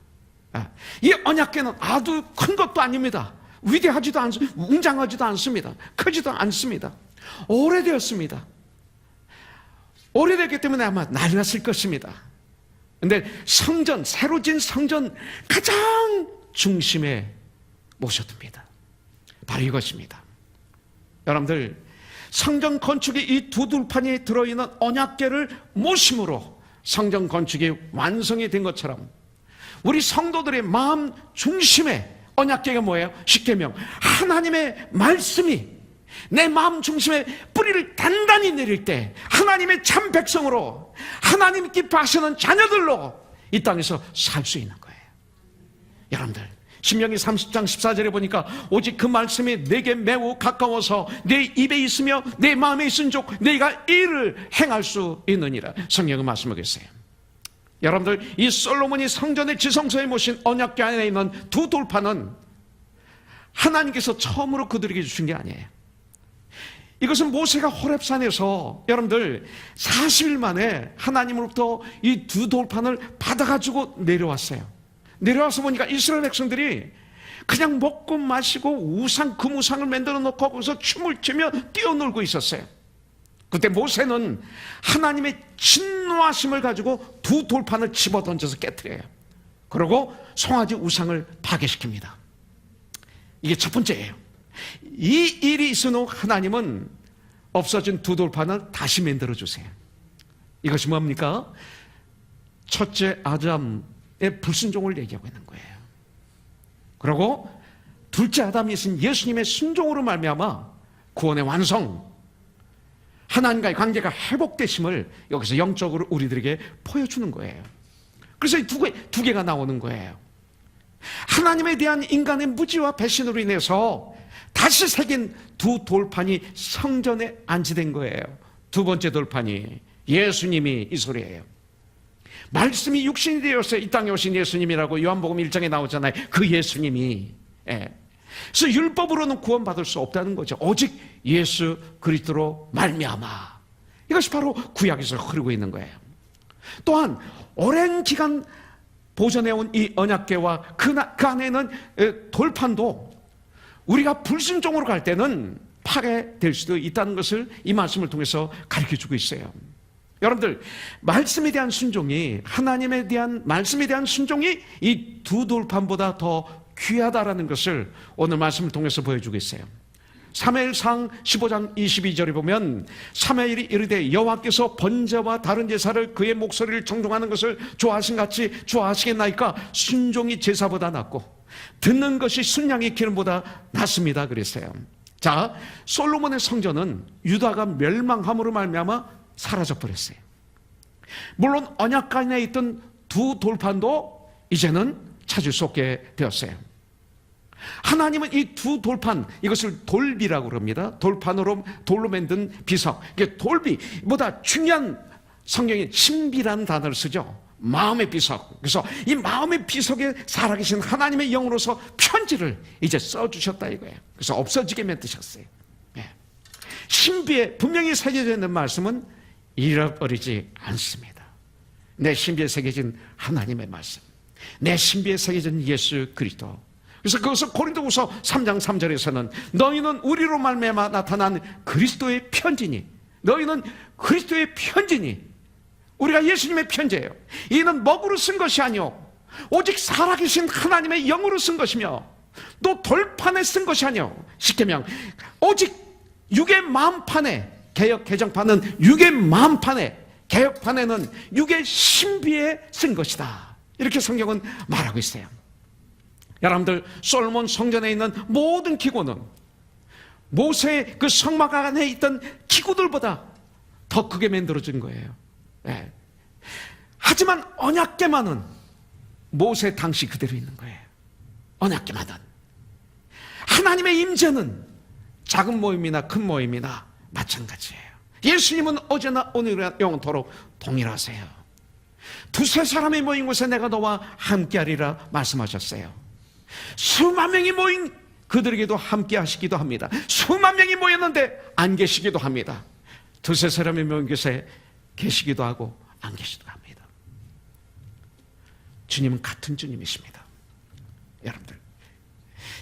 이 언약궤는 아주 큰 것도 아닙니다. 위대하지도 않습니다. 웅장하지도 않습니다. 크지도 않습니다. 오래되었습니다. 오래됐기 때문에 아마 낡았을 것입니다. 그런데 성전, 새로 진 성전 가장 중심에 모셔둡니다. 바로 이것입니다. 여러분들, 성전 건축이 이 두 돌판이 들어있는 언약궤를 모심으로 성전 건축이 완성이 된 것처럼 우리 성도들의 마음 중심에 언약궤가 뭐예요? 십계명, 하나님의 말씀이 내 마음 중심에 뿌리를 단단히 내릴 때 하나님의 참 백성으로, 하나님 기뻐하시는 자녀들로 이 땅에서 살 수 있는 거예요. 여러분들, 신명기 30장 14절에 보니까 오직 그 말씀이 내게 매우 가까워서 내 입에 있으며 내 마음에 있은즉 내가 이를 행할 수 있느니라. 성경은 말씀하겠어요. 여러분들, 이 솔로몬이 성전의 지성소에 모신 언약궤 안에 있는 두 돌판은 하나님께서 처음으로 그들에게 주신 게 아니에요. 이것은 모세가 호렙산에서 여러분들 40일 만에 하나님으로부터 이 두 돌판을 받아가지고 내려왔어요. 내려와서 보니까 이스라엘 백성들이 그냥 먹고 마시고 우상, 금우상을 만들어 놓고 거기서 춤을 추며 뛰어놀고 있었어요. 그때 모세는 하나님의 진노하심을 가지고 두 돌판을 집어던져서 깨트려요. 그리고 송아지 우상을 파괴시킵니다. 이게 첫 번째예요. 이 일이 있은 후 하나님은 없어진 두 돌판을 다시 만들어 주세요. 이것이 뭡니까? 첫째 아담의 불순종을 얘기하고 있는 거예요. 그리고 둘째 아담이 있은 예수님의 순종으로 말미암아 구원의 완성, 하나님과의 관계가 회복되심을 여기서 영적으로 우리들에게 보여주는 거예요. 그래서 이 두 개가 나오는 거예요. 하나님에 대한 인간의 무지와 배신으로 인해서 다시 새긴 두 돌판이 성전에 안치된 거예요. 두 번째 돌판이 예수님이 이 소리예요. 말씀이 육신이 되어서 이 땅에 오신 예수님이라고 요한복음 1장에 나오잖아요. 그 예수님이. 그래서 율법으로는 구원받을 수 없다는 거죠. 오직 예수 그리스도로 말미암아. 이것이 바로 구약에서 흐르고 있는 거예요. 또한 오랜 기간 보존해온 이 언약궤와 그 안에는 돌판도 우리가 불순종으로 갈 때는 파괴될 수도 있다는 것을 이 말씀을 통해서 가르쳐주고 있어요. 여러분들, 말씀에 대한 순종이, 하나님에 대한 말씀에 대한 순종이 이 두 돌판보다 더 귀하다라는 것을 오늘 말씀을 통해서 보여주고 있어요. 사무엘상 15장 22절에 보면 사무엘이 이르되 여호와께서 번제와 다른 제사를 그의 목소리를 청종하는 것을 좋아하신 같이 좋아하시겠나이까? 순종이 제사보다 낫고 듣는 것이 순양의 기름보다 낫습니다 그랬어요. 자, 솔로몬의 성전은 유다가 멸망함으로 말미암아 사라져 버렸어요. 물론 언약궤에 있던 두 돌판도 이제는 찾을 수 없게 되었어요. 하나님은 이 두 돌판, 이것을 돌비라고 그럽니다. 돌판으로, 돌로 만든 비석. 이게 돌비보다 중요한, 성경에 신비라는 단어를 쓰죠. 마음의 비석. 그래서 이 마음의 비석에 살아계신 하나님의 영으로서 편지를 이제 써주셨다 이거예요. 그래서 없어지게 만드셨어요. 신비에 분명히 새겨져 있는 말씀은 잃어버리지 않습니다. 내 신비에 새겨진 하나님의 말씀, 내 신비에 새겨진 예수 그리스도. 그래서 그것을 고린도후서 3장 3절에서는 너희는 우리로 말미암아 나타난 그리스도의 편지니, 너희는 그리스도의 편지니, 우리가 예수님의 편지예요. 이는 먹으로 쓴 것이 아니오 오직 살아계신 하나님의 영으로 쓴 것이며 또 돌판에 쓴 것이 아니오 십계명 오직 육의 마음판에, 개역 개정판은 육의 마음판에, 개역판에는 육의 신비에 쓴 것이다. 이렇게 성경은 말하고 있어요. 여러분들, 솔로몬 성전에 있는 모든 기구는 모세의 그 성막 안에 있던 기구들보다 더 크게 만들어진 거예요. 예. 하지만 언약궤만은 모세 당시 그대로 있는 거예요. 언약궤만은. 하나님의 임재는 작은 모임이나 큰 모임이나 마찬가지예요. 예수님은 어제나 오늘이나 영원토록 동일하세요. 두세 사람이 모인 곳에 내가 너와 함께하리라 말씀하셨어요. 수만 명이 모인 그들에게도 함께 하시기도 합니다. 수만 명이 모였는데 안 계시기도 합니다. 두세 사람이 모인 곳에 계시기도 하고 안 계시기도 합니다. 주님은 같은 주님이십니다. 여러분들,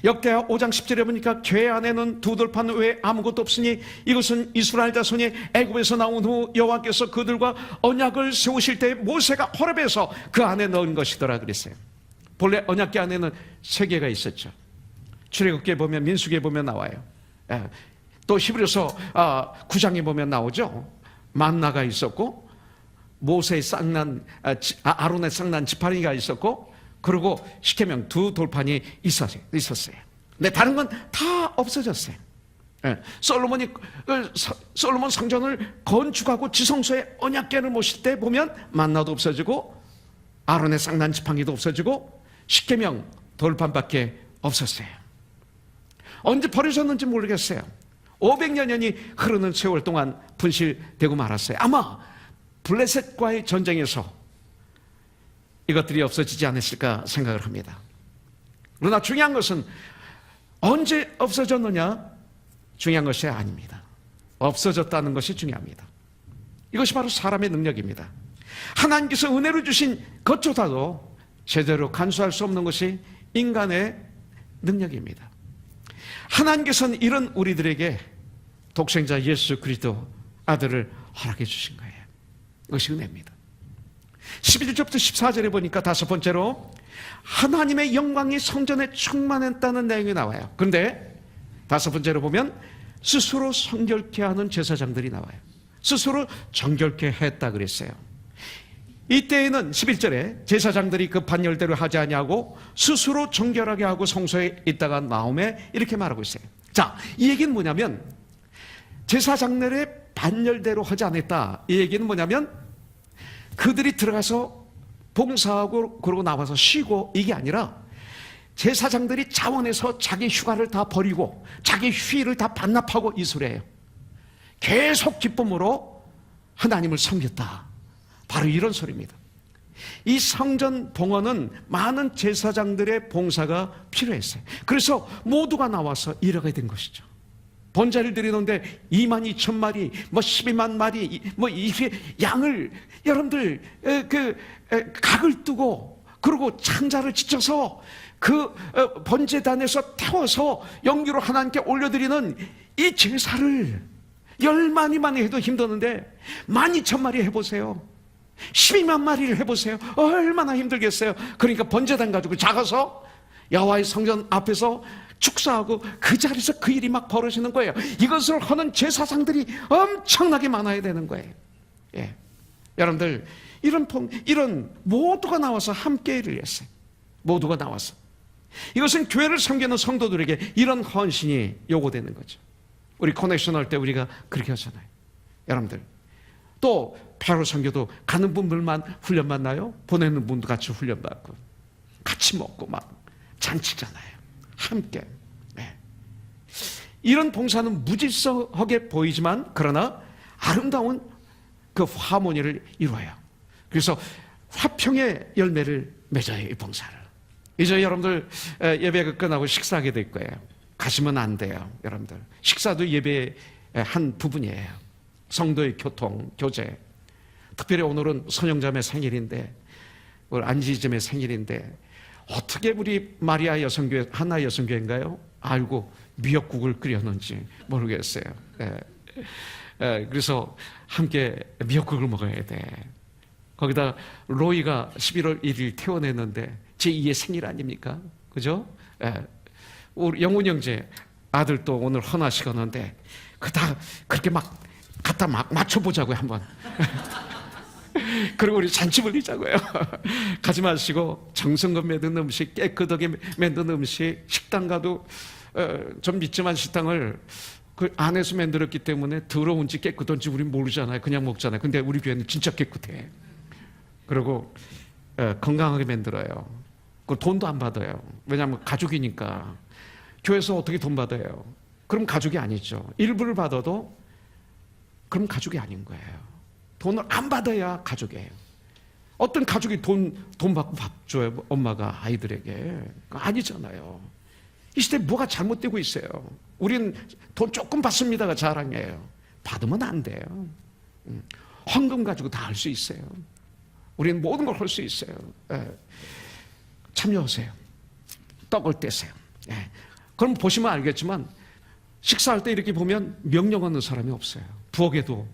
역대하 5장 10절에 보니까 궤 안에는 두 돌판 외에 아무것도 없으니 이것은 이스라엘 자손이 애굽에서 나온 후 여호와께서 그들과 언약을 세우실 때 모세가 호렙에서 그 안에 넣은 것이더라 그랬어요. 본래 언약궤 안에는 세 개가 있었죠. 출애굽기에 보면, 민수기에 보면 나와요. 또 히브리서 9장에 보면 나오죠. 만나가 있었고 모세의 쌍난 아론의 쌍난 지팡이가 있었고, 그리고 시케명 두 돌판이 있었어요. 근데 다른 건 다 없어졌어요. 솔로몬 성전을 건축하고 지성소에 언약궤를 모실 때 보면 만나도 없어지고 아론의 쌍난 지팡이도 없어지고 시케명 돌판밖에 없었어요. 언제 버려졌는지 모르겠어요. 500년이 흐르는 세월 동안 분실되고 말았어요. 아마 블레셋과의 전쟁에서 이것들이 없어지지 않았을까 생각을 합니다. 그러나 중요한 것은 언제 없어졌느냐, 중요한 것이 아닙니다. 없어졌다는 것이 중요합니다. 이것이 바로 사람의 능력입니다. 하나님께서 은혜로 주신 것조차도 제대로 간수할 수 없는 것이 인간의 능력입니다. 하나님께서는 이런 우리들에게 독생자 예수 그리스도 아들을 허락해 주신 거예요. 이것이 은혜입니다. 11절부터 14절에 보니까 다섯 번째로 하나님의 영광이 성전에 충만했다는 내용이 나와요. 그런데 다섯 번째로 보면 스스로 성결케 하는 제사장들이 나와요. 스스로 정결케 했다 그랬어요. 이때에는 11절에 제사장들이 그 반열대로 하지 아니하고 스스로 정결하게 하고 성소에 있다가 나오매 이렇게 말하고 있어요. 자, 이 얘기는 뭐냐면 제사장들의 반열대로 하지 않았다. 이 얘기는 뭐냐면 그들이 들어가서 봉사하고 그러고 나와서 쉬고 이게 아니라 제사장들이 자원해서 자기 휴가를 다 버리고 자기 휴일을 다 반납하고 이 소리예요. 계속 기쁨으로 하나님을 섬겼다. 바로 이런 소리입니다. 이 성전 봉헌은 많은 제사장들의 봉사가 필요했어요. 그래서 모두가 나와서 일하게 된 것이죠. 번제를 드리는데 22,000마리, 12만 마리, 이게 양을 여러분들 각을 뜨고 그리고 창자를 지쳐서 그 번제단에서 태워서 영기로 하나님께 올려드리는 이 제사를 10마리만 해도 힘드는데 12,000마리 해보세요. 12만 마리를 해보세요. 얼마나 힘들겠어요. 그러니까 번제단 가지고 작아서 여호와의 성전 앞에서 축사하고 그 자리에서 그 일이 막 벌어지는 거예요. 이것을 하는 제사장들이 엄청나게 많아야 되는 거예요. 예. 여러분들 이런 모두가 나와서 함께 일을 했어요. 모두가 나와서 이것은 교회를 섬기는 성도들에게 이런 헌신이 요구되는 거죠. 우리 커넥션 할 때 우리가 그렇게 하잖아요. 여러분들 또 바로 섬겨도 가는 분들만 훈련 받나요? 보내는 분도 같이 훈련 받고 같이 먹고 막 잔치잖아요. 함께. 네. 이런 봉사는 무질서하게 보이지만 그러나 아름다운 그 하모니를 이루어요. 그래서 화평의 열매를 맺어요. 이 봉사를. 이제 여러분들 예배가 끝나고 식사하게 될 거예요. 가시면 안 돼요. 여러분들 식사도 예배의 한 부분이에요. 성도의 교통, 교제. 특별히 오늘은 선영자매 생일인데 오늘 안지점의 생일인데 어떻게 우리 마리아 여성교회, 하나 여성교회인가요? 알고 미역국을 끓였는지 모르겠어요. 그래서 함께 미역국을 먹어야 돼. 거기다 로이가 11월 1일 퇴원했는데 제2의 생일 아닙니까? 그죠? 우리 영훈 형제 아들도 오늘 헌화식었는데 다 그렇게 막 갖다 막 맞춰보자고요 한번. 그리고 우리 잔치 벌리자고요. 가지 마시고 정성껏 만든 음식, 깨끗하게 만든 음식, 식당 가도 좀 믿지만 식당을 그 안에서 만들었기 때문에 더러운지 깨끗한지 우린 모르잖아요. 그냥 먹잖아요. 근데 우리 교회는 진짜 깨끗해. 그리고 건강하게 만들어요. 그 돈도 안 받아요. 왜냐하면 가족이니까. 교회에서 어떻게 돈 받아요? 그럼 가족이 아니죠. 일부를 받아도 그럼 가족이 아닌 거예요. 돈을 안 받아야 가족이에요. 어떤 가족이 돈 받고 밥 줘요? 엄마가 아이들에게. 아니잖아요. 이 시대에 뭐가 잘못되고 있어요? 우린 돈 조금 받습니다가 자랑이에요. 받으면 안 돼요. 헌금 가지고 다 할 수 있어요. 우리는 모든 걸 할 수 있어요. 참여하세요. 떡을 떼세요. 그럼 보시면 알겠지만 식사할 때 이렇게 보면 명령하는 사람이 없어요. 부엌에도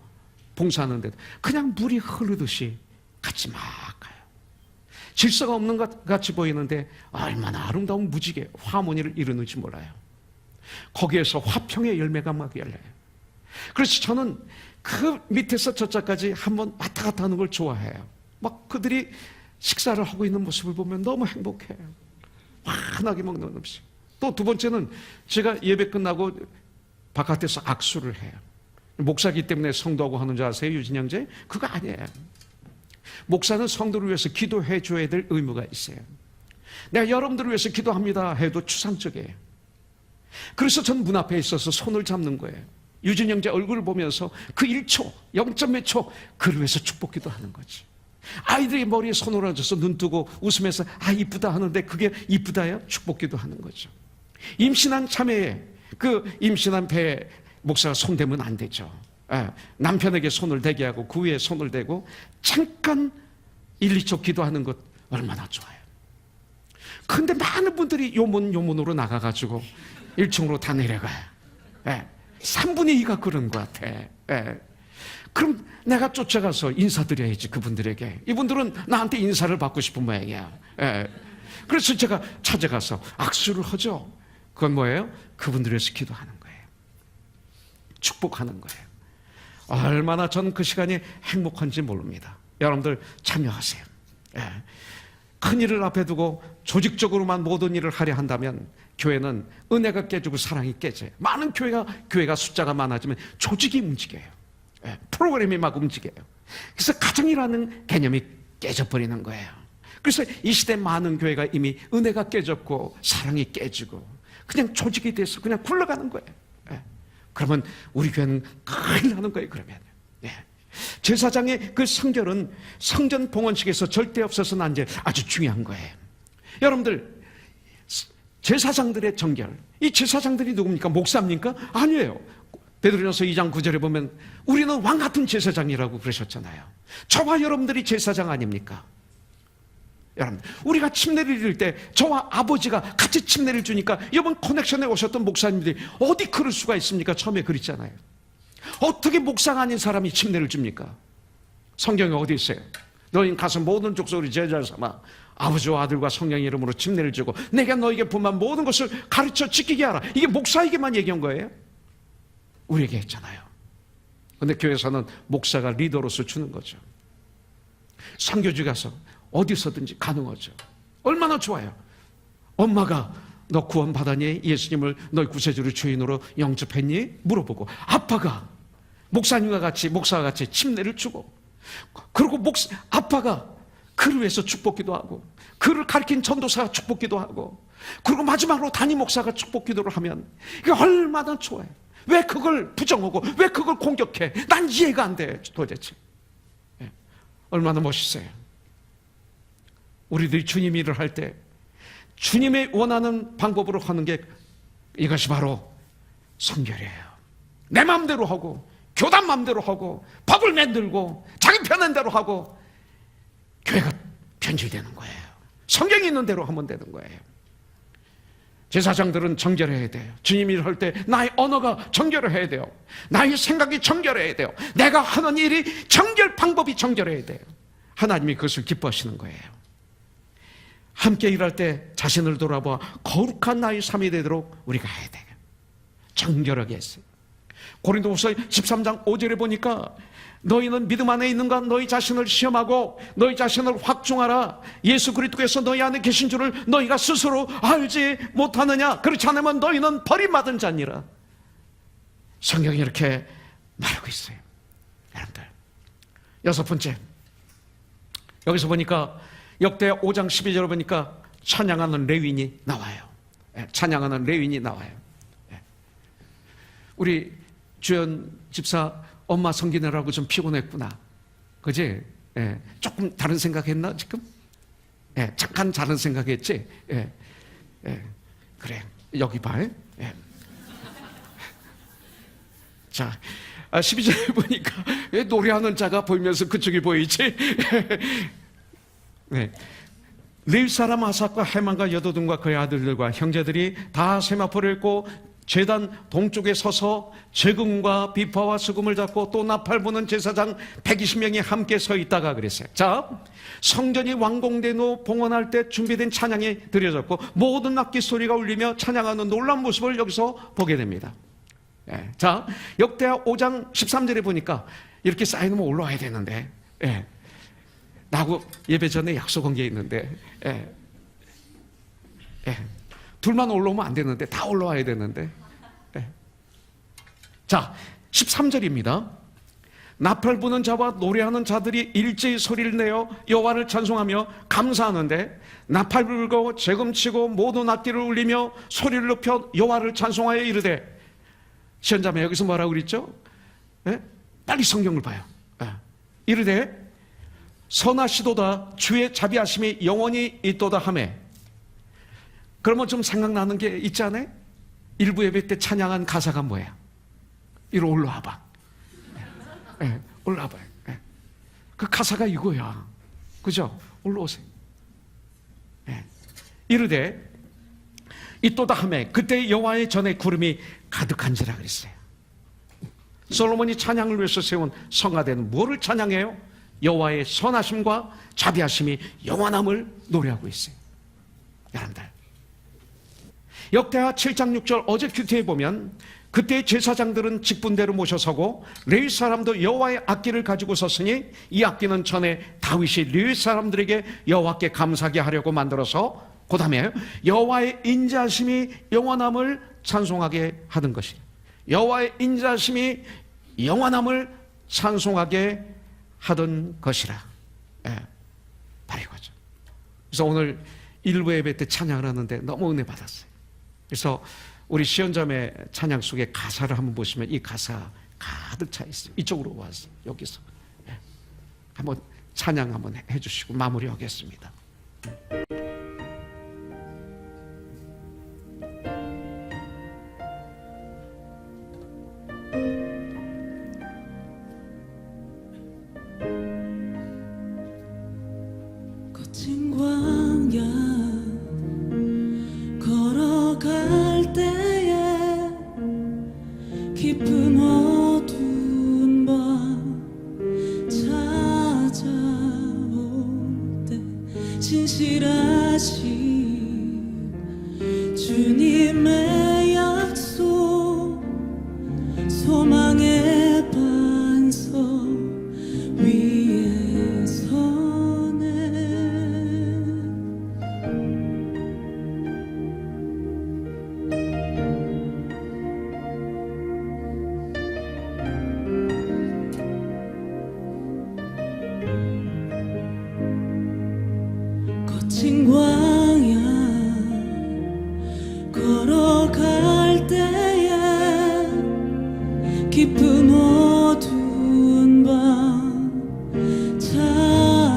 봉사하는데도 그냥 물이 흐르듯이 같이 막 가요. 질서가 없는 것 같이 보이는데 얼마나 아름다운 무지개 화모니를 이루는지 몰라요. 거기에서 화평의 열매가 막 열려요. 그래서 저는 그 밑에서 저자까지 한번 왔다 갔다 하는 걸 좋아해요. 막 그들이 식사를 하고 있는 모습을 보면 너무 행복해요. 환하게 먹는 음식. 또 두 번째는 제가 예배 끝나고 바깥에서 악수를 해요. 목사기 때문에 성도하고 하는 줄 아세요, 유진 형제? 그거 아니에요. 목사는 성도를 위해서 기도해 줘야 될 의무가 있어요. 내가 여러분들을 위해서 기도합니다 해도 추상적이에요. 그래서 전 문 앞에 있어서 손을 잡는 거예요. 유진 형제 얼굴을 보면서 그 1초, 0.몇 초 그를 위해서 축복 기도하는 거지. 아이들이 머리에 손을 얹어서 눈 뜨고 웃으면서 아 이쁘다 하는데 그게 이쁘다요? 축복 기도하는 거죠. 임신한 자매에 그 임신한 배에 목사가 손대면 안 되죠. 남편에게 손을 대게 하고 그 위에 손을 대고 잠깐 1, 2초 기도하는 것 얼마나 좋아요. 근데 많은 분들이 요문으로 나가가지고 1층으로 다 내려가요. 3분의 2가 그런 것 같아. 그럼 내가 쫓아가서 인사드려야지 그분들에게. 이분들은 나한테 인사를 받고 싶은 모양이야. 그래서 제가 찾아가서 악수를 하죠. 그건 뭐예요? 그분들을 위해서 기도하는 거예요. 축복하는 거예요. 얼마나 전 그 시간이 행복한지 모릅니다. 여러분들 참여하세요. 큰 일을 앞에 두고 조직적으로만 모든 일을 하려 한다면 교회는 은혜가 깨지고 사랑이 깨져요. 많은 교회가 숫자가 많아지면 조직이 움직여요. 프로그램이 막 움직여요. 그래서 가정이라는 개념이 깨져버리는 거예요. 그래서 이 시대 많은 교회가 이미 은혜가 깨졌고 사랑이 깨지고 그냥 조직이 돼서 그냥 굴러가는 거예요. 그러면 우리 교회는 큰일 나는 거예요. 그러면 제사장의 그 성결은 성전 봉헌식에서 절대 없어서는 안 돼. 아주 중요한 거예요. 여러분들 제사장들의 정결, 이 제사장들이 누굽니까? 목사입니까? 아니에요. 베드로전서 2장 9절에 보면 우리는 왕 같은 제사장이라고 그러셨잖아요. 저와 여러분들이 제사장 아닙니까? 여러분, 우리가 침례를 드릴 때 저와 아버지가 같이 침례를 주니까 이번 커넥션에 오셨던 목사님들이 어디 그럴 수가 있습니까? 처음에 그랬잖아요. 어떻게 목사가 아닌 사람이 침례를 줍니까? 성경에 어디 있어요? 너희는 가서 모든 족속을 제자를 삼아 아버지와 아들과 성령의 이름으로 침례를 주고 내가 너에게 분만 모든 것을 가르쳐 지키게 하라. 이게 목사에게만 얘기한 거예요? 우리에게 했잖아요. 근데 교회에서는 목사가 리더로서 주는 거죠. 선교지 가서 어디서든지 가능하죠. 얼마나 좋아요. 엄마가 너 구원 받았니? 예수님을 너희 구세주로 주인으로 영접했니? 물어보고 아빠가 목사님과 같이 목사와 같이 침례를 주고 그리고 아빠가 그를 위해서 축복기도 하고 그를 가르친 전도사가 축복기도 하고 그리고 마지막으로 담임 목사가 축복기도를 하면 이게 얼마나 좋아요. 왜 그걸 부정하고 왜 그걸 공격해? 난 이해가 안 돼 도대체. 얼마나 멋있어요. 우리들이 주님 일을 할 때 주님의 원하는 방법으로 하는 게 이것이 바로 성결이에요. 내 마음대로 하고 교단 마음대로 하고 법을 만들고 자기 편한 대로 하고 교회가 변질되는 거예요. 성경이 있는 대로 하면 되는 거예요. 제사장들은 정결해야 돼요. 주님 일을 할 때 나의 언어가 정결해야 돼요. 나의 생각이 정결해야 돼요. 내가 하는 일이 정결 방법이 정결해야 돼요. 하나님이 그것을 기뻐하시는 거예요. 함께 일할 때 자신을 돌아보아 거룩한 나의 삶이 되도록 우리가 해야 돼요. 정결하게 했어요. 고린도후서 13장 5절에 보니까 너희는 믿음 안에 있는가? 너희 자신을 시험하고 너희 자신을 확증하라. 예수 그리스도께서 너희 안에 계신 줄을 너희가 스스로 알지 못하느냐? 그렇지 않으면 너희는 버림받은 자니라. 성경이 이렇게 말하고 있어요. 여러분들, 여섯 번째, 여기서 보니까 역대하 5장 12절을 보니까 찬양하는 레위인이 나와요. 찬양하는 레위인이 나와요. 우리 주연 집사 엄마 섬기느라고 좀 피곤했구나, 그지? 조금 다른 생각했나 지금? 잠깐 다른 생각했지? 그래, 여기 봐. 자, 12절에 보니까 노래하는 자가 보이면서 그쪽이 보이지? 레위 사람 아삭과 헤만과 여도둔과 그의 아들들과 형제들이 다 세마포를 입고 제단 동쪽에 서서 재금과 비파와 수금을 잡고 또 나팔 부는 제사장 120명이 함께 서 있다가 그랬어요. 자, 성전이 완공된 후 봉헌할 때 준비된 찬양이 드려졌고 모든 악기 소리가 울리며 찬양하는 놀라운 모습을 여기서 보게 됩니다. 자, 역대하 5장 13절에 보니까 이렇게 쌓여놓으면 올라와야 되는데, 나하고 예배 전에 약속한 게 있는데, 둘만 올라오면 안 되는데 다 올라와야 되는데. 자, 13절입니다. 나팔 부는 자와 노래하는 자들이 일제히 소리를 내어 여호와를 찬송하며 감사하는데 나팔 불고 재금치고 모든 악기를 울리며 소리를 높여 여호와를 찬송하여 이르되. 시연자매, 여기서 뭐라고 그랬죠? 빨리 성경을 봐요. 이르되 선하시도다 주의 자비하심이 영원히 있도다 하며. 그러면 좀 생각나는 게 있지 않아요? 일부 예배 때 찬양한 가사가 뭐야? 이리 올라와봐. 올라와봐요. 그 가사가 이거야. 그죠? 올라오세요. 이르되 있도다 하매 그때 여호와의 전에 구름이 가득한지라 그랬어요. 솔로몬이 찬양을 위해서 세운 성화대는 뭐를 찬양해요? 여호와의 선하심과 자비하심이 영원함을 노래하고 있어요. 여러분들, 역대하 7장 6절 어제 큐티에 보면 그때 제사장들은 직분대로 모셔서고 레위 사람도 여호와의 악기를 가지고 섰으니 이 악기는 전에 다윗이 레위 사람들에게 여호와께 감사하게 하려고 만들어서 그 다음에 여호와의 인자하심이 영원함을 찬송하게 하던 것이, 여호와의 인자하심이 영원함을 찬송하게 하던 것이라. 바로 이거죠. 그래서 오늘 일부 예배 때 찬양을 하는데 너무 은혜 받았어요. 그래서 우리 시연자매 찬양 속에 가사를 한번 보시면 이 가사 가득 차 있어요. 이쪽으로 와서 여기서 한번 찬양 한번 해주시고 마무리하겠습니다. 거친 광야 걸어갈 때에 깊은 어두운 밤 찾아올 때 신실하신 주님의 약속 소망의 반석 위에 서네. 거친 광야 걸어갈 때에 깊은 어두운 밤 찾아올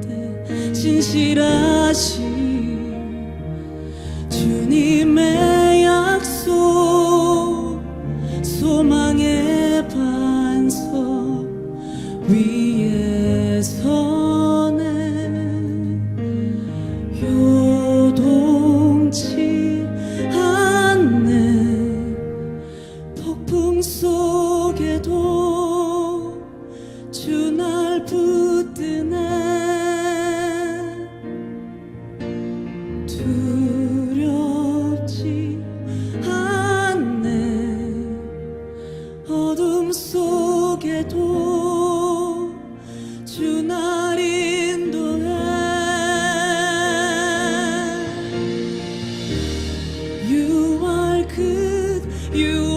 때 신실하신 주님의 약속 소망의 반석 위에 서네. 요동치 않네. 폭풍 속에도 주 날 붙드네. 두렵지 않네. 어둠 속에도 주 날 인도해. You are good, you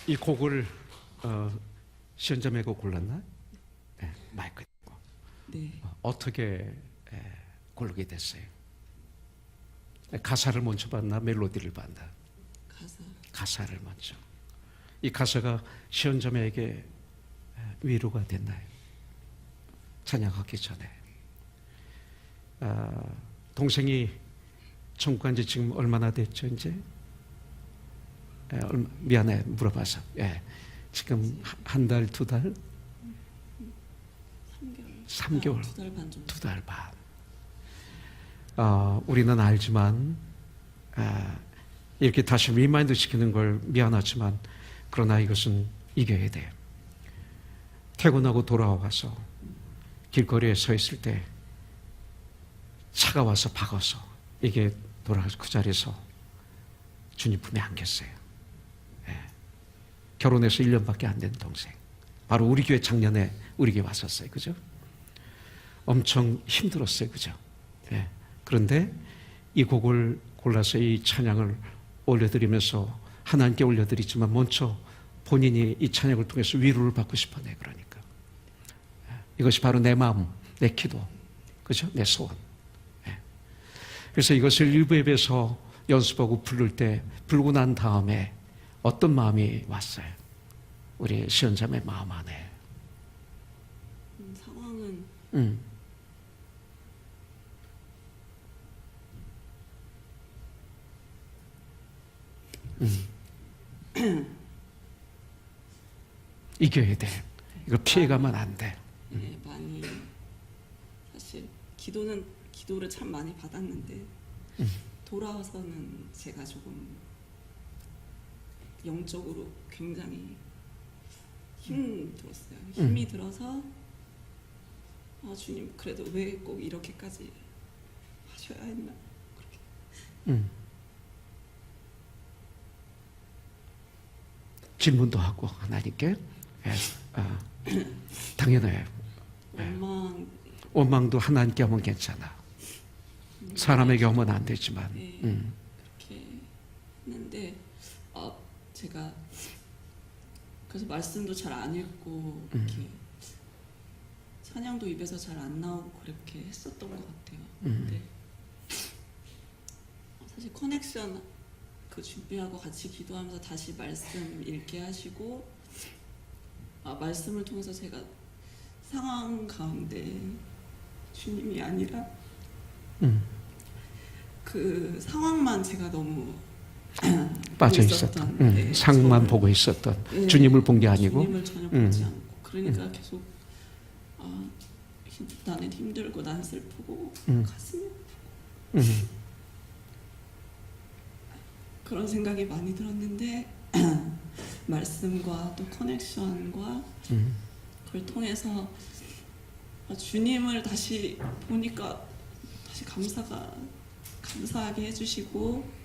이 곡을 시연자매가 골랐나? 네, 마이크 있고. 네. 어떻게 고르게 됐어요? 가사를 먼저 봤나? 멜로디를 봤나? 가사. 가사를 먼저. 이 가사가 시연자매에게 위로가 됐나요? 찬양하기 전에. 동생이 천국 간 지 지금 얼마나 됐죠, 이제? 미안해, 물어봐서. 예. 지금 한 달, 두 달? 3개월. 2달 반 정도. 2달 반. 우리는 알지만, 이렇게 다시 리마인드 시키는 걸 미안하지만, 그러나 이것은 이겨야 돼요. 퇴근하고 돌아와서 길거리에 서 있을 때 차가 와서 박아서 이게 돌아가서 그 자리에서 주님 품에 안겼어요. 예. 결혼해서 1년밖에 안 된 동생. 바로 우리 교회 작년에 우리 교회 왔었어요. 그죠? 엄청 힘들었어요. 그죠? 예. 그런데 이 곡을 골라서 이 찬양을 올려드리면서 하나님께 올려드리지만 먼저 본인이 이 찬양을 통해서 위로를 받고 싶었네. 그러니까 이것이 바로 내 마음, 내 기도, 그죠? 내 소원. 그래서 이것을 일부 예배에서 연습하고 부를 때 부르고 난 다음에 어떤 마음이 왔어요? 우리 시연자매 마음 안에. 상황은 이겨야 돼. 이거 피해가면 안 돼. 네, 많이 사실 기도를 참 많이 받았는데 돌아와서는 제가 조금 영적으로 굉장히 힘들었어요. 힘이 들어서 주님 그래도 왜 꼭 이렇게까지 하셔야 했나 그렇게. 질문도 하고 하나님께. 당연해요. 원망도 하나님께 하면 괜찮아. 사람에게 하면 안 되지만. 네, 그렇게 했는데 제가 그래서 말씀도 잘 안 읽고 이렇게 찬양도 입에서 잘 안 나오고 그렇게 했었던 것 같아요. 근데 사실 커넥션 그 준비하고 같이 기도하면서 다시 말씀 읽게 하시고 말씀을 통해서 제가 상황 가운데 주님이 아니라 그 상황만 제가 너무 빠져 있었던, 상만 보고 있었던, 네, 주님을 본 게 아니고. 주님을 전혀 보지 않고 그러니까 계속 나는 힘들고 난 슬프고 가슴이 그런 생각이 많이 들었는데 말씀과 또 커넥션과 그걸 통해서 주님을 다시 보니까 다시 감사하게 해주시고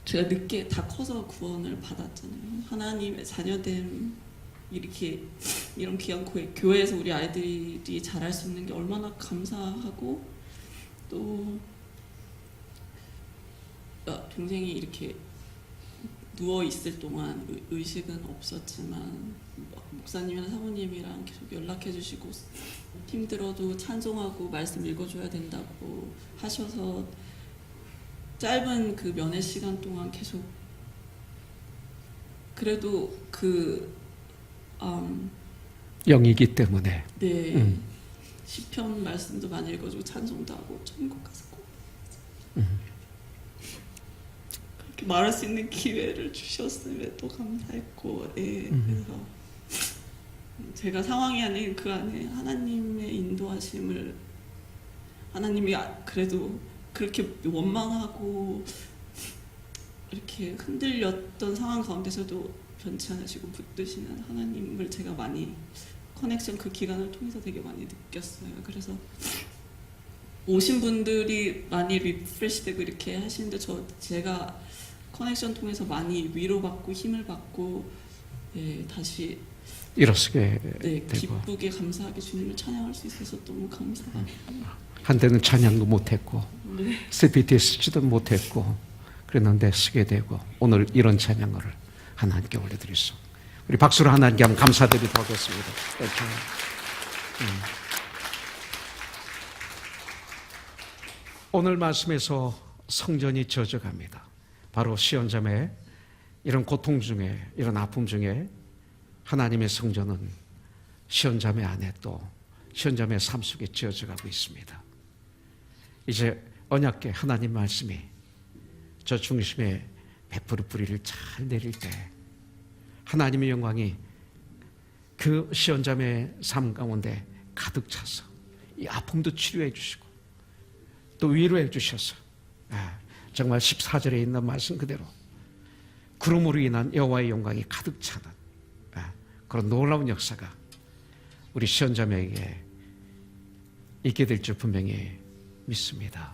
제가 늦게 다 커서 구원을 받았잖아요. 하나님의 자녀됨 이런 귀한 교회에서 우리 아이들이 잘할 수 있는 게 얼마나 감사하고 또 동생이 이렇게 누워 있을 동안 의식은 없었지만 목사님이나 사모님이랑 계속 연락해 주시고 힘들어도 찬송하고 말씀 읽어줘야 된다고 하셔서 짧은 그 면회 시간 동안 계속 그래도 영이기 때문에. 네 시편 말씀도 많이 읽어주고 찬송도 하고 천국 가서 그렇게 말할 수 있는 기회를 주셨음에 또 감사했고 그래서 제가 상황이 아닌 그 안에 하나님의 인도하심을 하나님이 그래도 그렇게 원망하고 이렇게 흔들렸던 상황 가운데서도 변치 않으시고 붙드시는 하나님을 제가 많이 커넥션 그 기간을 통해서 되게 많이 느꼈어요. 그래서 오신 분들이 많이 리프레시되고 이렇게 하시는데 제가 커넥션 통해서 많이 위로받고 힘을 받고 다시 일어서게 되고. 기쁘게 감사하게 주님을 찬양할 수 있어서 너무 감사합니다. 한때는 찬양도 못했고 CPTS지도 못했고 그랬는데 쓰게 되고 오늘 이런 찬양을 하나님께 올려드리소. 우리 박수로 하나님께 한번 감사드리도록 하겠습니다. 그렇죠. 오늘 말씀에서 성전이 젖어갑니다. 바로 시온자매의 이런 고통 중에, 이런 아픔 중에 하나님의 성전은 시온자매 안에 또 시온자매의 삶 속에 젖어가고 있습니다. 이제 언약궤 하나님 말씀이 저 중심에 베풀의 뿌리를 잘 내릴 때 하나님의 영광이 그 시온자매의 삶 가운데 가득 차서 이 아픔도 치료해 주시고 또 위로해 주셔서 정말 14절에 있는 말씀 그대로 구름으로 인한 여호와의 영광이 가득 차는 그런 놀라운 역사가 우리 시온자매에게 있게 될 줄 분명히 믿습니다.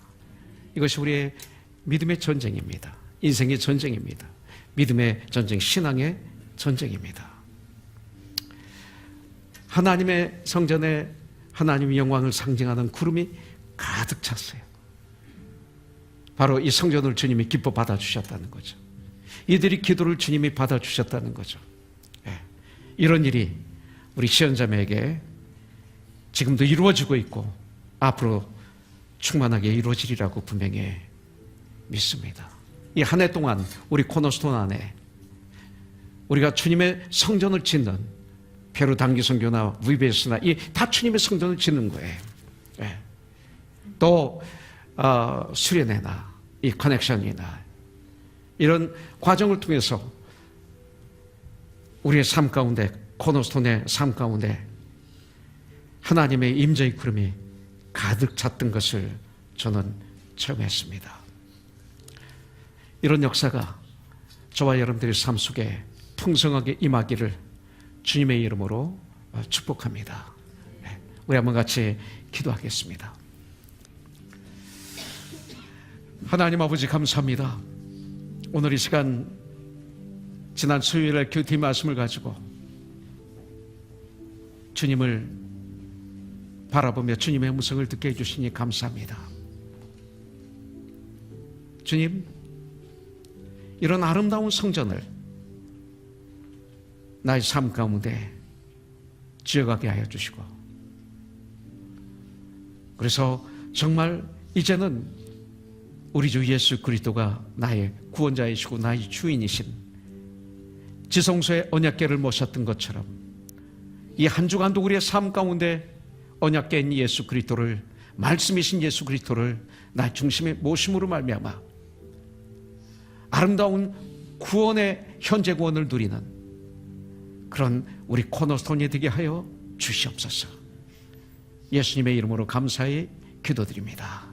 이것이 우리의 믿음의 전쟁입니다. 인생의 전쟁입니다. 믿음의 전쟁, 신앙의 전쟁입니다. 하나님의 성전에 하나님의 영광을 상징하는 구름이 가득 찼어요. 바로 이 성전을 주님이 기뻐 받아주셨다는 거죠. 이들이 기도를 주님이 받아주셨다는 거죠. 이런 일이 우리 시온자매에게 지금도 이루어지고 있고 앞으로 충만하게 이루어지리라고 분명히 믿습니다. 이 한 해 동안 우리 코너스톤 안에 우리가 주님의 성전을 짓는 페루 단기선교나 VBS나 이 다 주님의 성전을 짓는 거예요. 또 수련회나 이 커넥션이나 이런 과정을 통해서 우리의 삶 가운데 코너스톤의 삶 가운데 하나님의 임재의 구름이 가득 찼던 것을 저는 체험했습니다. 이런 역사가 저와 여러분들의 삶 속에 풍성하게 임하기를 주님의 이름으로 축복합니다. 우리 한번 같이 기도하겠습니다. 하나님 아버지 감사합니다. 오늘 이 시간 지난 수요일에 큐티 말씀을 가지고 주님을 바라보며 주님의 음성을 듣게 해주시니 감사합니다. 주님, 이런 아름다운 성전을 나의 삶 가운데 지어가게 하여 주시고 그래서 정말 이제는 우리 주 예수 그리스도가 나의 구원자이시고 나의 주인이신 지성소의 언약궤를 모셨던 것처럼 이 한 주간도 우리의 삶 가운데 언약궤인 예수 그리스도를 말씀이신 예수 그리스도를 나의 중심에 모심으로 말미암아 아름다운 구원의 현재 구원을 누리는 그런 우리 코너스톤이 되게 하여 주시옵소서. 예수님의 이름으로 감사히 기도드립니다.